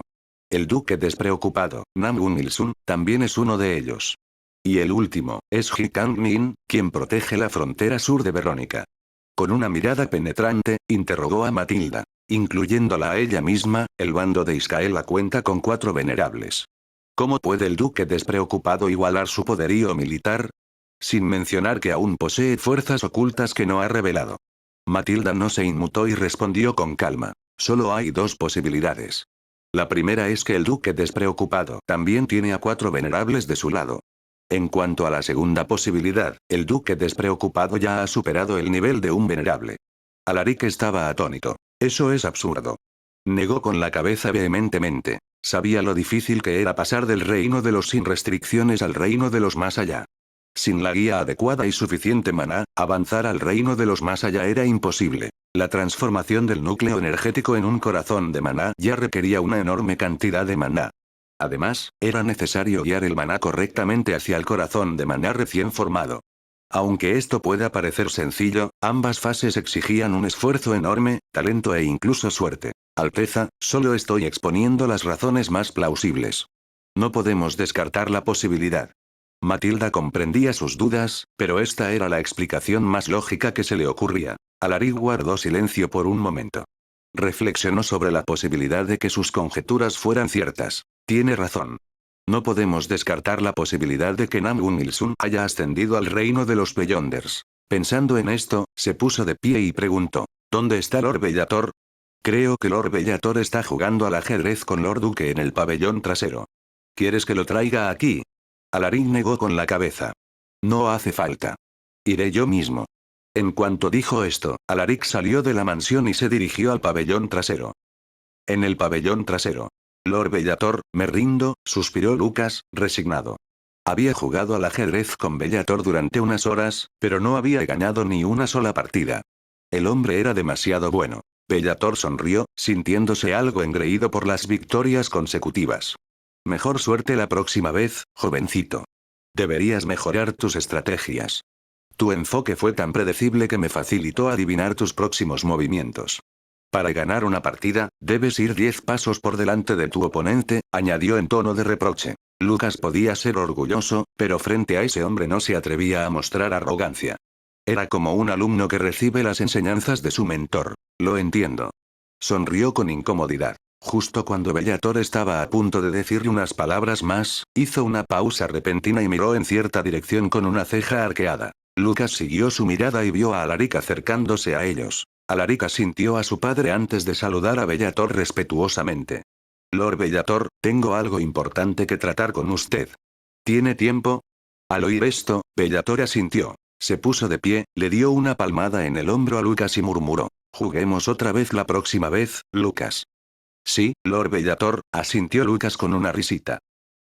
El duque despreocupado, Namgun Il-sun, también es uno de ellos. Y el último, es Ji Kang-min, quien protege la frontera sur de Verónica. Con una mirada penetrante, interrogó a Matilda. Incluyéndola a ella misma, el bando de Iscaela cuenta con 4 venerables. ¿Cómo puede el duque despreocupado igualar su poderío militar? Sin mencionar que aún posee fuerzas ocultas que no ha revelado. Matilda no se inmutó y respondió con calma. Solo hay 2 posibilidades. La primera es que el duque despreocupado también tiene a 4 venerables de su lado. En cuanto a la segunda posibilidad, el duque despreocupado ya ha superado el nivel de un venerable. Alaric estaba atónito. Eso es absurdo. Negó con la cabeza vehementemente. Sabía lo difícil que era pasar del reino de los sin restricciones al reino de los más allá. Sin la guía adecuada y suficiente maná, avanzar al reino de los más allá era imposible. La transformación del núcleo energético en un corazón de maná ya requería una enorme cantidad de maná. Además, era necesario guiar el maná correctamente hacia el corazón de maná recién formado. Aunque esto pueda parecer sencillo, ambas fases exigían un esfuerzo enorme, talento e incluso suerte. Alteza, solo estoy exponiendo las razones más plausibles. No podemos descartar la posibilidad. Matilda comprendía sus dudas, pero esta era la explicación más lógica que se le ocurría. Alaric guardó silencio por un momento. Reflexionó sobre la posibilidad de que sus conjeturas fueran ciertas. Tiene razón. No podemos descartar la posibilidad de que Namgun Il-sun haya ascendido al reino de los Beyonders. Pensando en esto, se puso de pie y preguntó: ¿Dónde está Lord Bellator? Creo que Lord Bellator está jugando al ajedrez con Lord Duque en el pabellón trasero. ¿Quieres que lo traiga aquí? Alaric negó con la cabeza. No hace falta. Iré yo mismo. En cuanto dijo esto, Alaric salió de la mansión y se dirigió al pabellón trasero. En el pabellón trasero. Lord Bellator, me rindo, suspiró Lucas, resignado. Había jugado al ajedrez con Bellator durante unas horas, pero no había ganado ni una sola partida. El hombre era demasiado bueno. Bellator sonrió, sintiéndose algo engreído por las victorias consecutivas. Mejor suerte la próxima vez, jovencito. Deberías mejorar tus estrategias. Tu enfoque fue tan predecible que me facilitó adivinar tus próximos movimientos. Para ganar una partida, debes ir 10 pasos por delante de tu oponente, añadió en tono de reproche. Lucas podía ser orgulloso, pero frente a ese hombre no se atrevía a mostrar arrogancia. Era como un alumno que recibe las enseñanzas de su mentor. Lo entiendo. Sonrió con incomodidad. Justo cuando Bellator estaba a punto de decirle unas palabras más, hizo una pausa repentina y miró en cierta dirección con una ceja arqueada. Lucas siguió su mirada y vio a Alaric acercándose a ellos. Alaric asintió a su padre antes de saludar a Bellator respetuosamente. Lord Bellator, tengo algo importante que tratar con usted. ¿Tiene tiempo? Al oír esto, Bellator asintió. Se puso de pie, le dio una palmada en el hombro a Lucas y murmuró: juguemos otra vez la próxima vez, Lucas. Sí, Lord Bellator, asintió Lucas con una risita.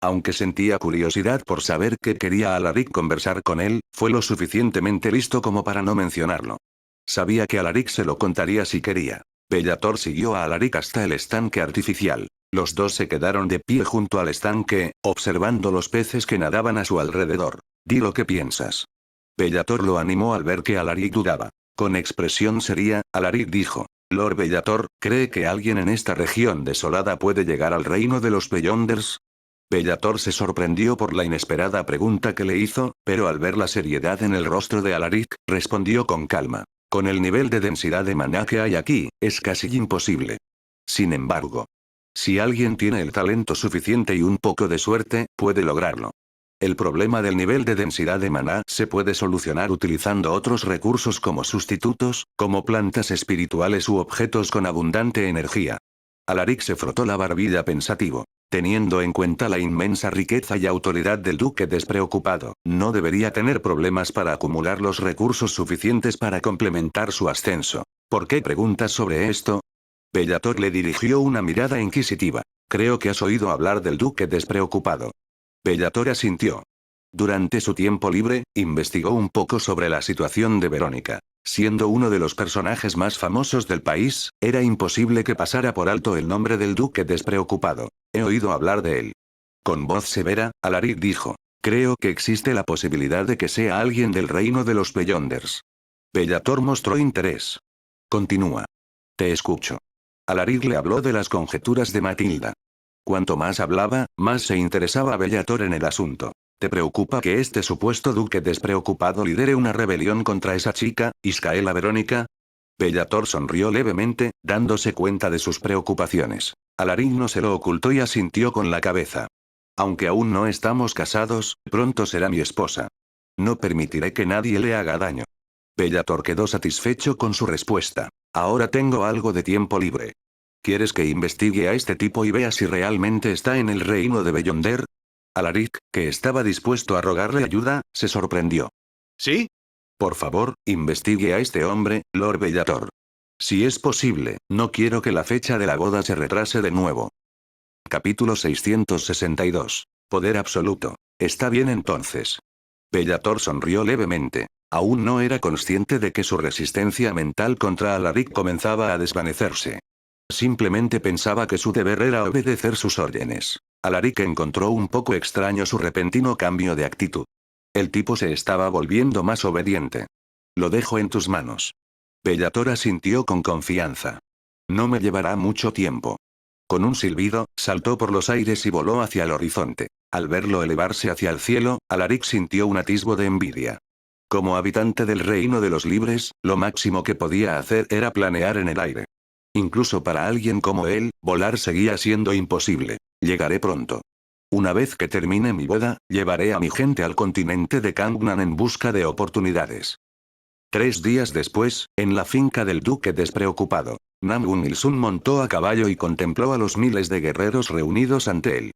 Aunque sentía curiosidad por saber qué quería Alaric conversar con él, fue lo suficientemente listo como para no mencionarlo. Sabía que Alaric se lo contaría si quería. Bellator siguió a Alaric hasta el estanque artificial. Los dos se quedaron de pie junto al estanque, observando los peces que nadaban a su alrededor. Di lo que piensas. Bellator lo animó al ver que Alaric dudaba. Con expresión seria, Alaric dijo: Lord Bellator, ¿cree que alguien en esta región desolada puede llegar al reino de los Beyonders? Bellator se sorprendió por la inesperada pregunta que le hizo, pero al ver la seriedad en el rostro de Alaric, respondió con calma: con el nivel de densidad de maná que hay aquí, es casi imposible. Sin embargo, si alguien tiene el talento suficiente y un poco de suerte, puede lograrlo. El problema del nivel de densidad de maná se puede solucionar utilizando otros recursos como sustitutos, como plantas espirituales u objetos con abundante energía. Alaric se frotó la barbilla pensativo. Teniendo en cuenta la inmensa riqueza y autoridad del duque despreocupado, no debería tener problemas para acumular los recursos suficientes para complementar su ascenso. ¿Por qué preguntas sobre esto? Bellator le dirigió una mirada inquisitiva. Creo que has oído hablar del duque despreocupado. Bellator asintió. Durante su tiempo libre, investigó un poco sobre la situación de Verónica. Siendo uno de los personajes más famosos del país, era imposible que pasara por alto el nombre del duque despreocupado. He oído hablar de él. Con voz severa, Alaric dijo: creo que existe la posibilidad de que sea alguien del reino de los Beyonders. Bellator mostró interés. Continúa. Te escucho. Alaric le habló de las conjeturas de Matilda. Cuanto más hablaba, más se interesaba Bellator en el asunto. ¿Te preocupa que este supuesto duque despreocupado lidere una rebelión contra esa chica, Iscaela Verónica? Bellator sonrió levemente, dándose cuenta de sus preocupaciones. Alaric no se lo ocultó y asintió con la cabeza. Aunque aún no estamos casados, pronto será mi esposa. No permitiré que nadie le haga daño. Bellator quedó satisfecho con su respuesta. Ahora tengo algo de tiempo libre. ¿Quieres que investigue a este tipo y vea si realmente está en el reino de Beyonder? Alaric, que estaba dispuesto a rogarle ayuda, se sorprendió. ¿Sí? Por favor, investigue a este hombre, Lord Bellator. Si es posible, no quiero que la fecha de la boda se retrase de nuevo. Capítulo 662. Poder absoluto. Está bien entonces. Bellator sonrió levemente. Aún no era consciente de que su resistencia mental contra Alaric comenzaba a desvanecerse. Simplemente pensaba que su deber era obedecer sus órdenes. Alaric encontró un poco extraño su repentino cambio de actitud. El tipo se estaba volviendo más obediente. Lo dejo en tus manos. Bellator asintió con confianza. No me llevará mucho tiempo. Con un silbido, saltó por los aires y voló hacia el horizonte. Al verlo elevarse hacia el cielo, Alaric sintió un atisbo de envidia. Como habitante del reino de los libres, lo máximo que podía hacer era planear en el aire. Incluso para alguien como él, volar seguía siendo imposible. Llegaré pronto. Una vez que termine mi boda, llevaré a mi gente al continente de Kangnan en busca de oportunidades. 3 días después, en la finca del duque despreocupado, Namgun Ilsun montó a caballo y contempló a los miles de guerreros reunidos ante él.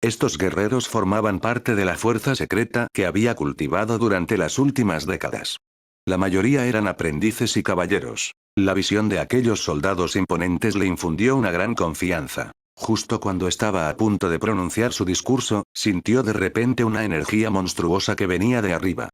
Estos guerreros formaban parte de la fuerza secreta que había cultivado durante las últimas décadas. La mayoría eran aprendices y caballeros. La visión de aquellos soldados imponentes le infundió una gran confianza. Justo cuando estaba a punto de pronunciar su discurso, sintió de repente una energía monstruosa que venía de arriba.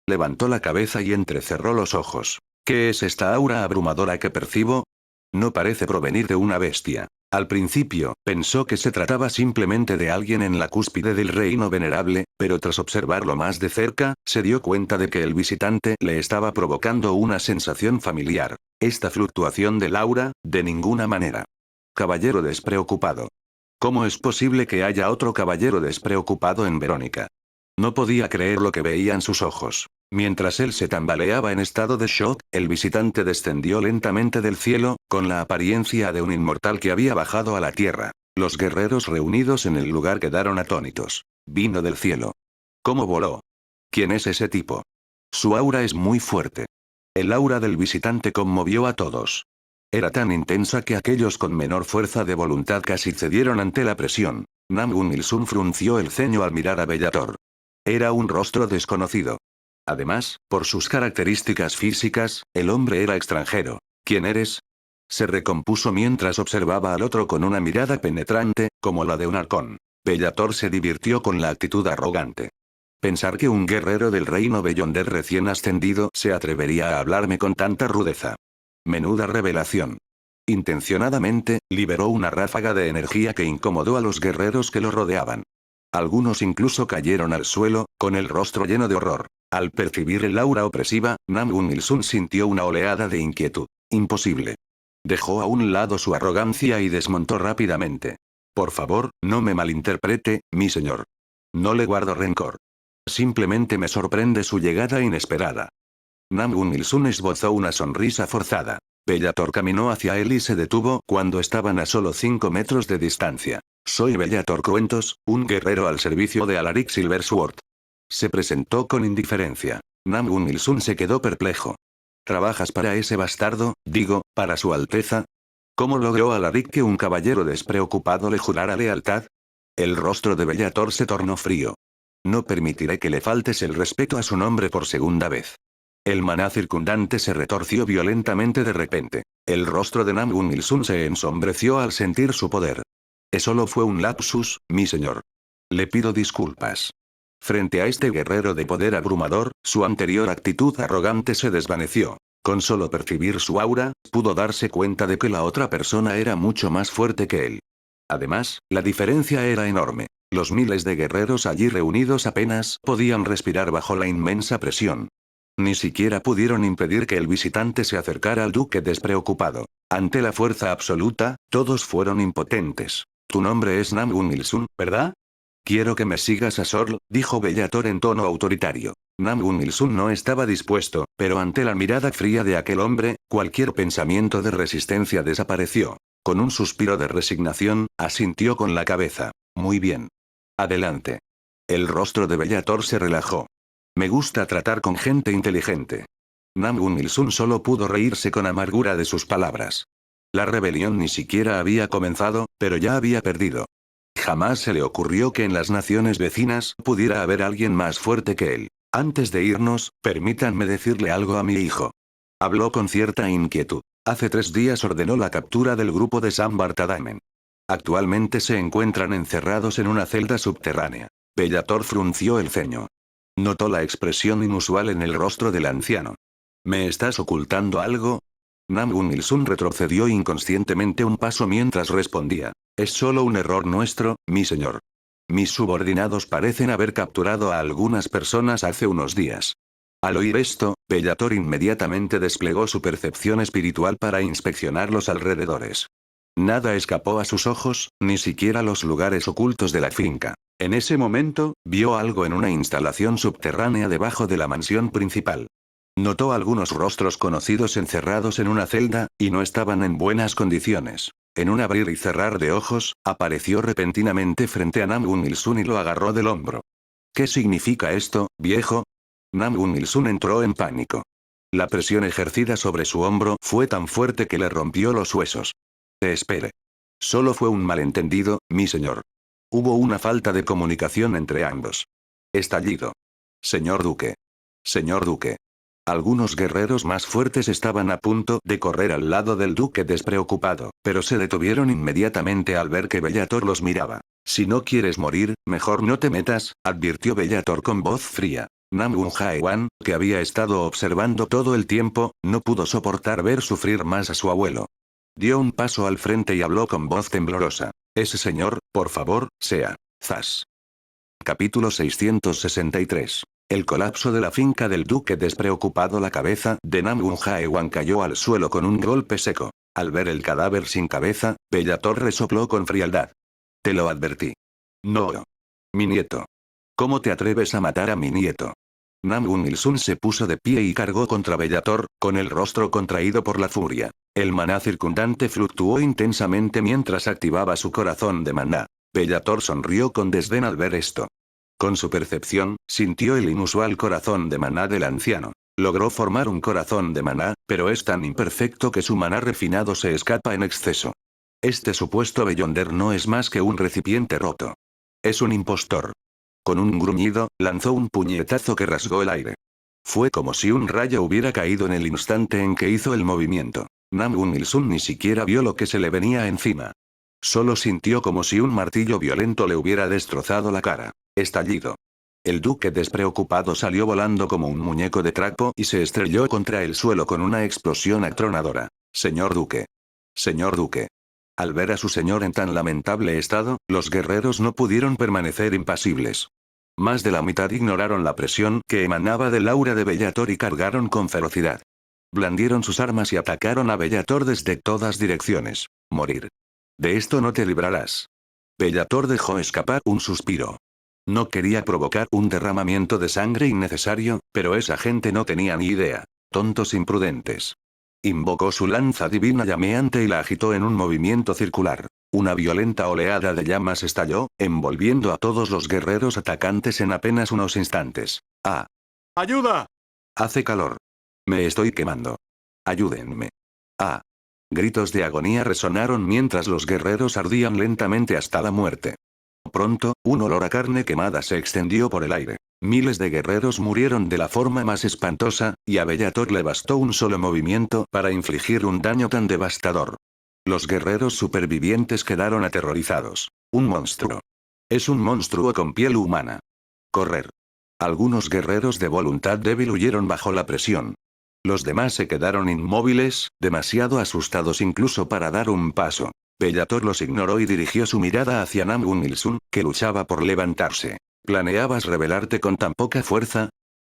Levantó la cabeza y entrecerró los ojos. ¿Qué es esta aura abrumadora que percibo? No parece provenir de una bestia. Al principio, pensó que se trataba simplemente de alguien en la cúspide del reino venerable, pero tras observarlo más de cerca, se dio cuenta de que el visitante le estaba provocando una sensación familiar. Esta fluctuación del aura, de ninguna manera. Caballero despreocupado. ¿Cómo es posible que haya otro caballero despreocupado en Verónica? No podía creer lo que veía en sus ojos. Mientras él se tambaleaba en estado de shock, el visitante descendió lentamente del cielo, con la apariencia de un inmortal que había bajado a la tierra. Los guerreros reunidos en el lugar quedaron atónitos. Vino del cielo. ¿Cómo voló? ¿Quién es ese tipo? Su aura es muy fuerte. El aura del visitante conmovió a todos. Era tan intensa que aquellos con menor fuerza de voluntad casi cedieron ante la presión. Namgun Ilsun frunció el ceño al mirar a Bellator. Era un rostro desconocido. Además, por sus características físicas, el hombre era extranjero. ¿Quién eres? Se recompuso mientras observaba al otro con una mirada penetrante, como la de un halcón. Bellator se divirtió con la actitud arrogante. Pensar que un guerrero del reino Beyonder recién ascendido se atrevería a hablarme con tanta rudeza. Menuda revelación. Intencionadamente, liberó una ráfaga de energía que incomodó a los guerreros que lo rodeaban. Algunos incluso cayeron al suelo, con el rostro lleno de horror. Al percibir el aura opresiva, Namgun Ilsun sintió una oleada de inquietud. Imposible. Dejó a un lado su arrogancia y desmontó rápidamente. Por favor, no me malinterprete, mi señor. No le guardo rencor. Simplemente me sorprende su llegada inesperada. Namgun Ilsun esbozó una sonrisa forzada. Bellator caminó hacia él y se detuvo cuando estaban a solo 5 metros de distancia. Soy Bellator Cruentos, un guerrero al servicio de Alaric Silversword. Se presentó con indiferencia. Namgun Ilsun se quedó perplejo. ¿Trabajas para ese bastardo, digo, para su alteza? ¿Cómo logró Alaric que un caballero despreocupado le jurara lealtad? El rostro de Bellator se tornó frío. No permitiré que le faltes el respeto a su nombre por segunda vez. El maná circundante se retorció violentamente de repente. El rostro de Namgun Ilsun se ensombreció al sentir su poder. Solo fue un lapsus, mi señor. Le pido disculpas. Frente a este guerrero de poder abrumador, su anterior actitud arrogante se desvaneció. Con solo percibir su aura, pudo darse cuenta de que la otra persona era mucho más fuerte que él. Además, la diferencia era enorme. Los miles de guerreros allí reunidos apenas podían respirar bajo la inmensa presión. Ni siquiera pudieron impedir que el visitante se acercara al duque despreocupado. Ante la fuerza absoluta, todos fueron impotentes. Tu nombre es Namgun Ilsun, ¿verdad? Quiero que me sigas a Sorl, dijo Bellator en tono autoritario. Namgun Il-sun no estaba dispuesto, pero ante la mirada fría de aquel hombre, cualquier pensamiento de resistencia desapareció. Con un suspiro de resignación, asintió con la cabeza. Muy bien. Adelante. El rostro de Bellator se relajó. Me gusta tratar con gente inteligente. Namgun Il-sun solo pudo reírse con amargura de sus palabras. La rebelión ni siquiera había comenzado, pero ya había perdido. Jamás se le ocurrió que en las naciones vecinas pudiera haber alguien más fuerte que él. Antes de irnos, permítanme decirle algo a mi hijo. Habló con cierta inquietud. Hace 3 días ordenó la captura del grupo de San Bartadamen. Actualmente se encuentran encerrados en una celda subterránea. Bellator frunció el ceño. Notó la expresión inusual en el rostro del anciano. ¿Me estás ocultando algo? Namgun Il-sun retrocedió inconscientemente un paso mientras respondía. Es solo un error nuestro, mi señor. Mis subordinados parecen haber capturado a algunas personas hace unos días. Al oír esto, Bellator inmediatamente desplegó su percepción espiritual para inspeccionar los alrededores. Nada escapó a sus ojos, ni siquiera los lugares ocultos de la finca. En ese momento, vio algo en una instalación subterránea debajo de la mansión principal. Notó algunos rostros conocidos encerrados en una celda, y no estaban en buenas condiciones. En un abrir y cerrar de ojos, apareció repentinamente frente a Namgun Il-sun y lo agarró del hombro. ¿Qué significa esto, viejo? Namgun Il-sun entró en pánico. La presión ejercida sobre su hombro fue tan fuerte que le rompió los huesos. Espere. Solo fue un malentendido, mi señor. Hubo una falta de comunicación entre ambos. Estallido. Señor Duque. Señor Duque. Algunos guerreros más fuertes estaban a punto de correr al lado del duque despreocupado, pero se detuvieron inmediatamente al ver que Bellator los miraba. Si no quieres morir, mejor no te metas, advirtió Bellator con voz fría. Namgun Haewan, que había estado observando todo el tiempo, no pudo soportar ver sufrir más a su abuelo. Dio un paso al frente y habló con voz temblorosa. Ese señor, por favor, sea. Zas. Capítulo 663. El colapso de la finca del duque despreocupado. La cabeza de Namgun Haewan cayó al suelo con un golpe seco. Al ver el cadáver sin cabeza, Bellator resopló con frialdad. Te lo advertí. No. Mi nieto. ¿Cómo te atreves a matar a mi nieto? Namgun Il-sun se puso de pie y cargó contra Bellator, con el rostro contraído por la furia. El maná circundante fluctuó intensamente mientras activaba su corazón de maná. Bellator sonrió con desdén al ver esto. Con su percepción, sintió el inusual corazón de maná del anciano. Logró formar un corazón de maná, pero es tan imperfecto que su maná refinado se escapa en exceso. Este supuesto Beyonder no es más que un recipiente roto. Es un impostor. Con un gruñido, lanzó un puñetazo que rasgó el aire. Fue como si un rayo hubiera caído en el instante en que hizo el movimiento. Namgun Il-sun ni siquiera vio lo que se le venía encima. Solo sintió como si un martillo violento le hubiera destrozado la cara. Estallido. El duque despreocupado salió volando como un muñeco de trapo y se estrelló contra el suelo con una explosión atronadora. Señor duque. Señor duque. Al ver a su señor en tan lamentable estado, los guerreros no pudieron permanecer impasibles. Más de la mitad ignoraron la presión que emanaba del aura de Bellator y cargaron con ferocidad. Blandieron sus armas y atacaron a Bellator desde todas direcciones. Morir. De esto no te librarás. Bellator dejó escapar un suspiro. No quería provocar un derramamiento de sangre innecesario, pero esa gente no tenía ni idea. Tontos imprudentes. Invocó su lanza divina llameante y la agitó en un movimiento circular. Una violenta oleada de llamas estalló, envolviendo a todos los guerreros atacantes en apenas unos instantes. ¡Ah! ¡Ayuda! Hace calor. Me estoy quemando. Ayúdenme. ¡Ah! Gritos de agonía resonaron mientras los guerreros ardían lentamente hasta la muerte. Pronto, un olor a carne quemada se extendió por el aire. Miles de guerreros murieron de la forma más espantosa, y a Bellator le bastó un solo movimiento para infligir un daño tan devastador. Los guerreros supervivientes quedaron aterrorizados. Un monstruo. Es un monstruo con piel humana. Correr. Algunos guerreros de voluntad débil huyeron bajo la presión. Los demás se quedaron inmóviles, demasiado asustados incluso para dar un paso. Bellator los ignoró y dirigió su mirada hacia Namgun Il-sun, que luchaba por levantarse. ¿Planeabas rebelarte con tan poca fuerza?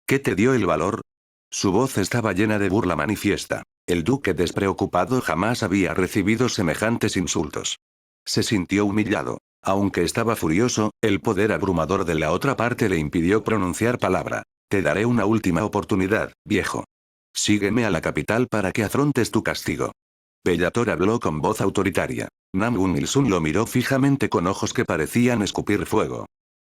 ¿Qué te dio el valor? Su voz estaba llena de burla manifiesta. El duque despreocupado jamás había recibido semejantes insultos. Se sintió humillado. Aunque estaba furioso, el poder abrumador de la otra parte le impidió pronunciar palabra. Te daré una última oportunidad, viejo. Sígueme a la capital para que afrontes tu castigo. Bellator habló con voz autoritaria. Namgun Il-sun lo miró fijamente con ojos que parecían escupir fuego.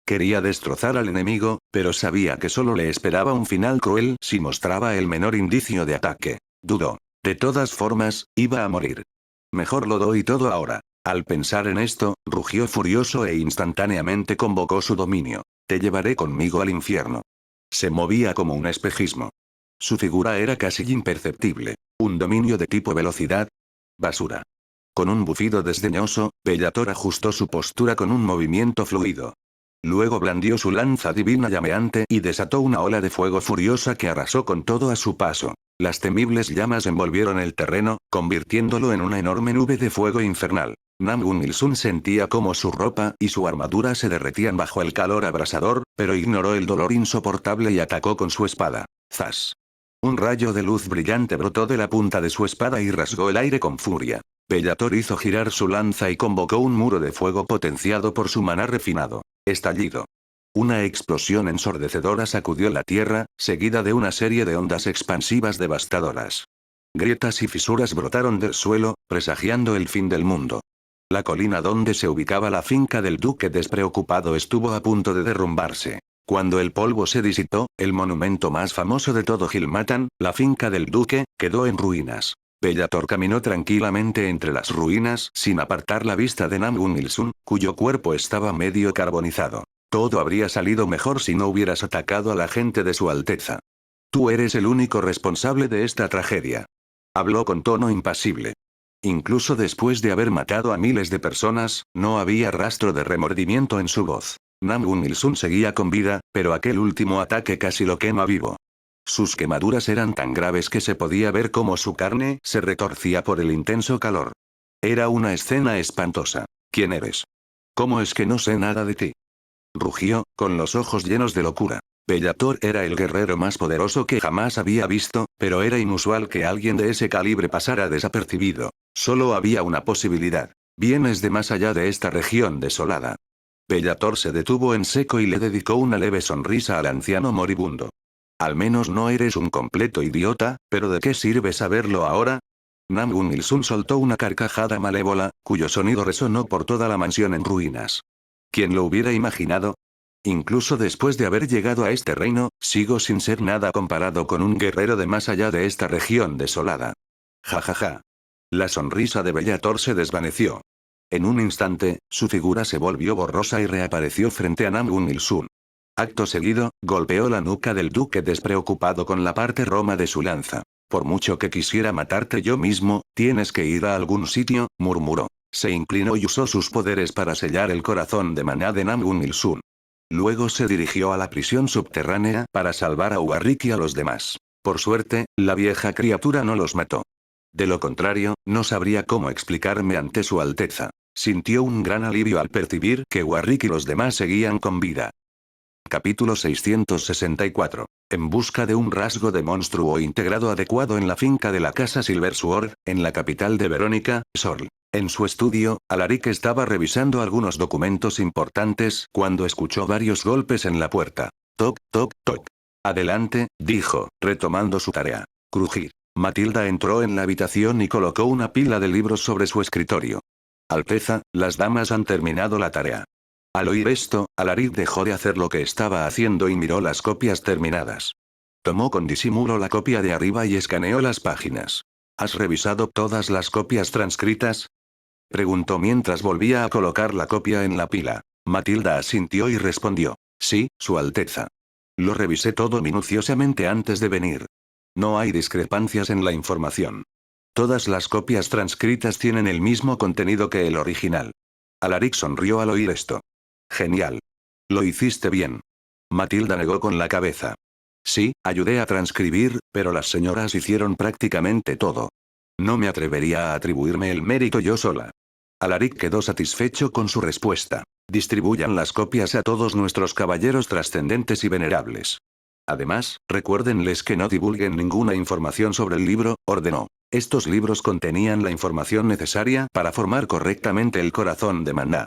Quería destrozar al enemigo, pero sabía que solo le esperaba un final cruel si mostraba el menor indicio de ataque. Dudó. De todas formas, iba a morir. Mejor lo doy todo ahora. Al pensar en esto, rugió furioso e instantáneamente convocó su dominio. Te llevaré conmigo al infierno. Se movía como un espejismo. Su figura era casi imperceptible. Un dominio de tipo velocidad. Basura. Con un bufido desdeñoso, Bellator ajustó su postura con un movimiento fluido. Luego blandió su lanza divina llameante y desató una ola de fuego furiosa que arrasó con todo a su paso. Las temibles llamas envolvieron el terreno, convirtiéndolo en una enorme nube de fuego infernal. Namgun Il-sun sentía cómo su ropa y su armadura se derretían bajo el calor abrasador, pero ignoró el dolor insoportable y atacó con su espada. ¡Zas! Un rayo de luz brillante brotó de la punta de su espada y rasgó el aire con furia. Bellator hizo girar su lanza y convocó un muro de fuego potenciado por su maná refinado. Estallido. Una explosión ensordecedora sacudió la tierra, seguida de una serie de ondas expansivas devastadoras. Grietas y fisuras brotaron del suelo, presagiando el fin del mundo. La colina donde se ubicaba la finca del duque despreocupado estuvo a punto de derrumbarse. Cuando el polvo se disipó, el monumento más famoso de todo Hilmatan, la finca del duque, quedó en ruinas. Bellator caminó tranquilamente entre las ruinas sin apartar la vista de Namgun Il-sun, cuyo cuerpo estaba medio carbonizado. Todo habría salido mejor si no hubieras atacado a la gente de su Alteza. Tú eres el único responsable de esta tragedia. Habló con tono impasible. Incluso después de haber matado a miles de personas, no había rastro de remordimiento en su voz. Namgun Il-sun seguía con vida, pero aquel último ataque casi lo quema vivo. Sus quemaduras eran tan graves que se podía ver cómo su carne se retorcía por el intenso calor. Era una escena espantosa. ¿Quién eres? ¿Cómo es que no sé nada de ti? Rugió, con los ojos llenos de locura. Bellator era el guerrero más poderoso que jamás había visto, pero era inusual que alguien de ese calibre pasara desapercibido. Solo había una posibilidad. Vienes de más allá de esta región desolada. Bellator se detuvo en seco y le dedicó una leve sonrisa al anciano moribundo. Al menos no eres un completo idiota, pero ¿de qué sirve saberlo ahora? Namgun Il-sun soltó una carcajada malévola, cuyo sonido resonó por toda la mansión en ruinas. ¿Quién lo hubiera imaginado? Incluso después de haber llegado a este reino, sigo sin ser nada comparado con un guerrero de más allá de esta región desolada. Ja ja ja. La sonrisa de Bellator se desvaneció. En un instante, su figura se volvió borrosa y reapareció frente a Namgun Il-sun. Acto seguido, golpeó la nuca del duque despreocupado con la parte roma de su lanza. Por mucho que quisiera matarte yo mismo, tienes que ir a algún sitio, murmuró. Se inclinó y usó sus poderes para sellar el corazón de maná de Namgun Il-sun. Luego se dirigió a la prisión subterránea para salvar a Ugarrik y a los demás. Por suerte, la vieja criatura no los mató. De lo contrario, no sabría cómo explicarme ante su Alteza. Sintió un gran alivio al percibir que Ugarrik y los demás seguían con vida. Capítulo 664. En busca de un rasgo de monstruo integrado adecuado en la finca de la casa Silversword, en la capital de Verónica, Sol. En su estudio, Alaric estaba revisando algunos documentos importantes cuando escuchó varios golpes en la puerta. Toc, toc, toc. Adelante, dijo, retomando su tarea. Crujir. Matilda entró en la habitación y colocó una pila de libros sobre su escritorio. Alteza, las damas han terminado la tarea. Al oír esto, Alaric dejó de hacer lo que estaba haciendo y miró las copias terminadas. Tomó con disimulo la copia de arriba y escaneó las páginas. ¿Has revisado todas las copias transcritas? Preguntó mientras volvía a colocar la copia en la pila. Matilda asintió y respondió. Sí, Su Alteza. Lo revisé todo minuciosamente antes de venir. No hay discrepancias en la información. Todas las copias transcritas tienen el mismo contenido que el original. Alaric sonrió al oír esto. Genial. Lo hiciste bien. Matilda negó con la cabeza. Sí, ayudé a transcribir, pero las señoras hicieron prácticamente todo. No me atrevería a atribuirme el mérito yo sola. Alaric quedó satisfecho con su respuesta. Distribuyan las copias a todos nuestros caballeros trascendentes y venerables. Además, recuérdenles que no divulguen ninguna información sobre el libro, ordenó. Estos libros contenían la información necesaria para formar correctamente el corazón de Maná.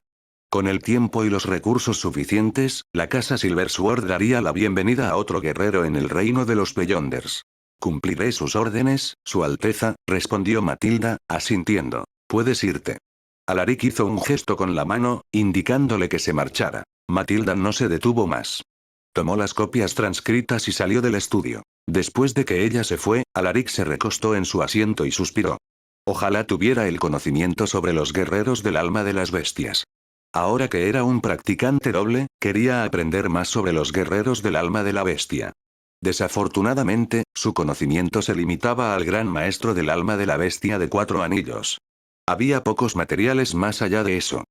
Con el tiempo y los recursos suficientes, la casa Silversword daría la bienvenida a otro guerrero en el reino de los Beyonders. Cumpliré sus órdenes, Su Alteza, respondió Matilda, asintiendo. Puedes irte. Alaric hizo un gesto con la mano, indicándole que se marchara. Matilda no se detuvo más. Tomó las copias transcritas y salió del estudio. Después de que ella se fue, Alaric se recostó en su asiento y suspiró. Ojalá tuviera el conocimiento sobre los guerreros del alma de las bestias. Ahora que era un practicante doble, quería aprender más sobre los guerreros del alma de la bestia. Desafortunadamente, su conocimiento se limitaba al gran maestro del alma de la bestia de 4 anillos. Había pocos materiales más allá de eso.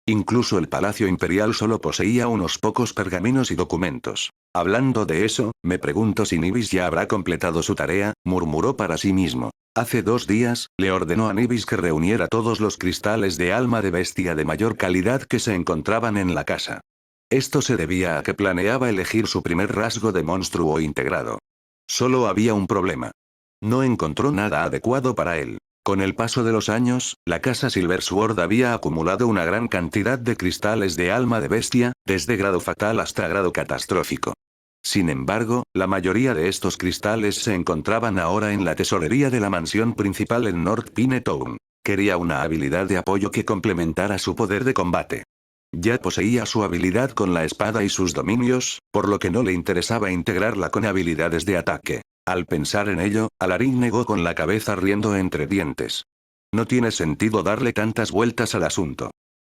Incluso el Palacio Imperial solo poseía unos pocos pergaminos y documentos. Hablando de eso, me pregunto si Nibis ya habrá completado su tarea, murmuró para sí mismo. Hace 2 días, le ordenó a Nibis que reuniera todos los cristales de alma de bestia de mayor calidad que se encontraban en la casa. Esto se debía a que planeaba elegir su primer rasgo de monstruo integrado. Solo había un problema. No encontró nada adecuado para él. Con el paso de los años, la casa Silversword había acumulado una gran cantidad de cristales de alma de bestia, desde grado fatal hasta grado catastrófico. Sin embargo, la mayoría de estos cristales se encontraban ahora en la tesorería de la mansión principal en North Pine Town. Quería una habilidad de apoyo que complementara su poder de combate. Ya poseía su habilidad con la espada y sus dominios, por lo que no le interesaba integrarla con habilidades de ataque. Al pensar en ello, Alaric negó con la cabeza riendo entre dientes. No tiene sentido darle tantas vueltas al asunto.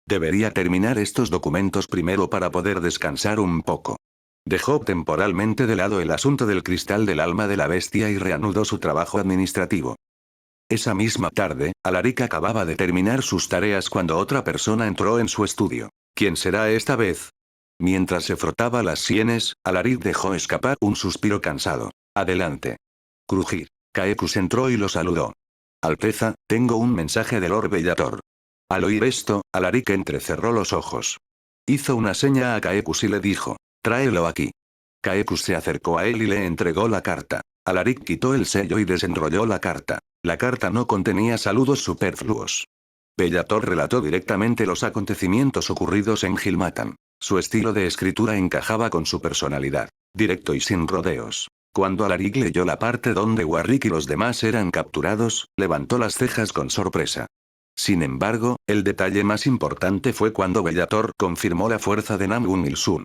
Debería terminar estos documentos primero para poder descansar un poco. Dejó temporalmente de lado el asunto del cristal del alma de la bestia y reanudó su trabajo administrativo. Esa misma tarde, Alaric acababa de terminar sus tareas cuando otra persona entró en su estudio. ¿Quién será esta vez? Mientras se frotaba las sienes, Alaric dejó escapar un suspiro cansado. Adelante. Crujir. Caecus entró y lo saludó. Alteza, tengo un mensaje de Lord Bellator. Al oír esto, Alaric entrecerró los ojos. Hizo una seña a Caecus y le dijo, tráelo aquí. Caecus se acercó a él y le entregó la carta. Alaric quitó el sello y desenrolló la carta. La carta no contenía saludos superfluos. Bellator relató directamente los acontecimientos ocurridos en Gilmatan. Su estilo de escritura encajaba con su personalidad. Directo y sin rodeos. Cuando Alaric leyó la parte donde Warwick y los demás eran capturados, levantó las cejas con sorpresa. Sin embargo, el detalle más importante fue cuando Bellator confirmó la fuerza de Namun Il-sun.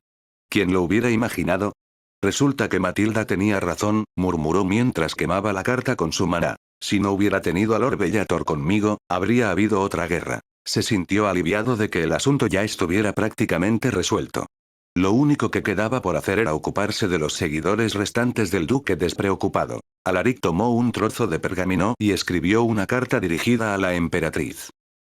¿Quién lo hubiera imaginado? Resulta que Matilda tenía razón, murmuró mientras quemaba la carta con su maná. Si no hubiera tenido a Lord Bellator conmigo, habría habido otra guerra. Se sintió aliviado de que el asunto ya estuviera prácticamente resuelto. Lo único que quedaba por hacer era ocuparse de los seguidores restantes del duque despreocupado. Alaric tomó un trozo de pergamino y escribió una carta dirigida a la emperatriz.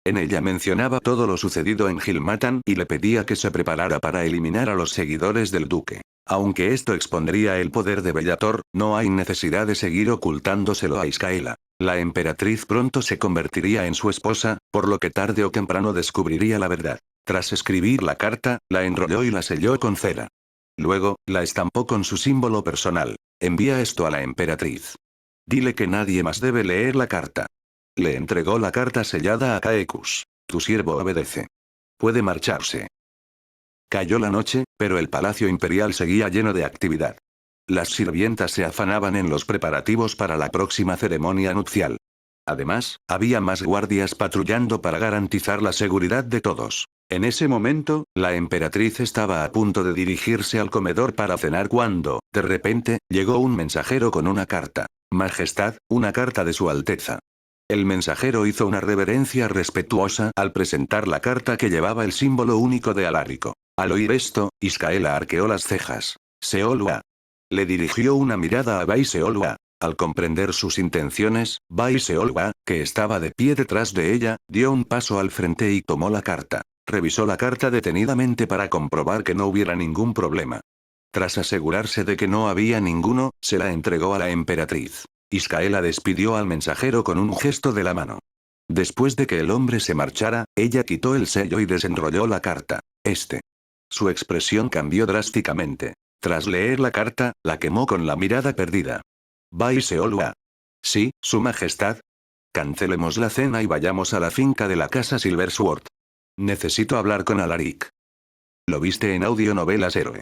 En ella mencionaba todo lo sucedido en Gilmatan y le pedía que se preparara para eliminar a los seguidores del duque. Aunque esto expondría el poder de Bellator, no hay necesidad de seguir ocultándoselo a Iskaela. La emperatriz pronto se convertiría en su esposa, por lo que tarde o temprano descubriría la verdad. Tras escribir la carta, la enrolló y la selló con cera. Luego, la estampó con su símbolo personal. Envía esto a la emperatriz. Dile que nadie más debe leer la carta. Le entregó la carta sellada a Caecus. Tu siervo obedece. Puede marcharse. Cayó la noche, pero el palacio imperial seguía lleno de actividad. Las sirvientas se afanaban en los preparativos para la próxima ceremonia nupcial. Además, había más guardias patrullando para garantizar la seguridad de todos. En ese momento, la emperatriz estaba a punto de dirigirse al comedor para cenar cuando, de repente, llegó un mensajero con una carta. Majestad, una carta de su Alteza. El mensajero hizo una reverencia respetuosa al presentar la carta que llevaba el símbolo único de Alarico. Al oír esto, Iskaela arqueó las cejas. Seolua. Le dirigió una mirada a Bai Seolua. Al comprender sus intenciones, Bai Seolwa, que estaba de pie detrás de ella, dio un paso al frente y tomó la carta. Revisó la carta detenidamente para comprobar que no hubiera ningún problema. Tras asegurarse de que no había ninguno, se la entregó a la emperatriz. Iskaela despidió al mensajero con un gesto de la mano. Después de que el hombre se marchara, ella quitó el sello y desenrolló la carta. Su expresión cambió drásticamente. Tras leer la carta, la quemó con la mirada perdida. Bai Seolwa. Sí, su majestad. Cancelemos la cena y vayamos a la finca de la casa Silversword. Necesito hablar con Alaric. Lo viste en Audionovelas Héroe.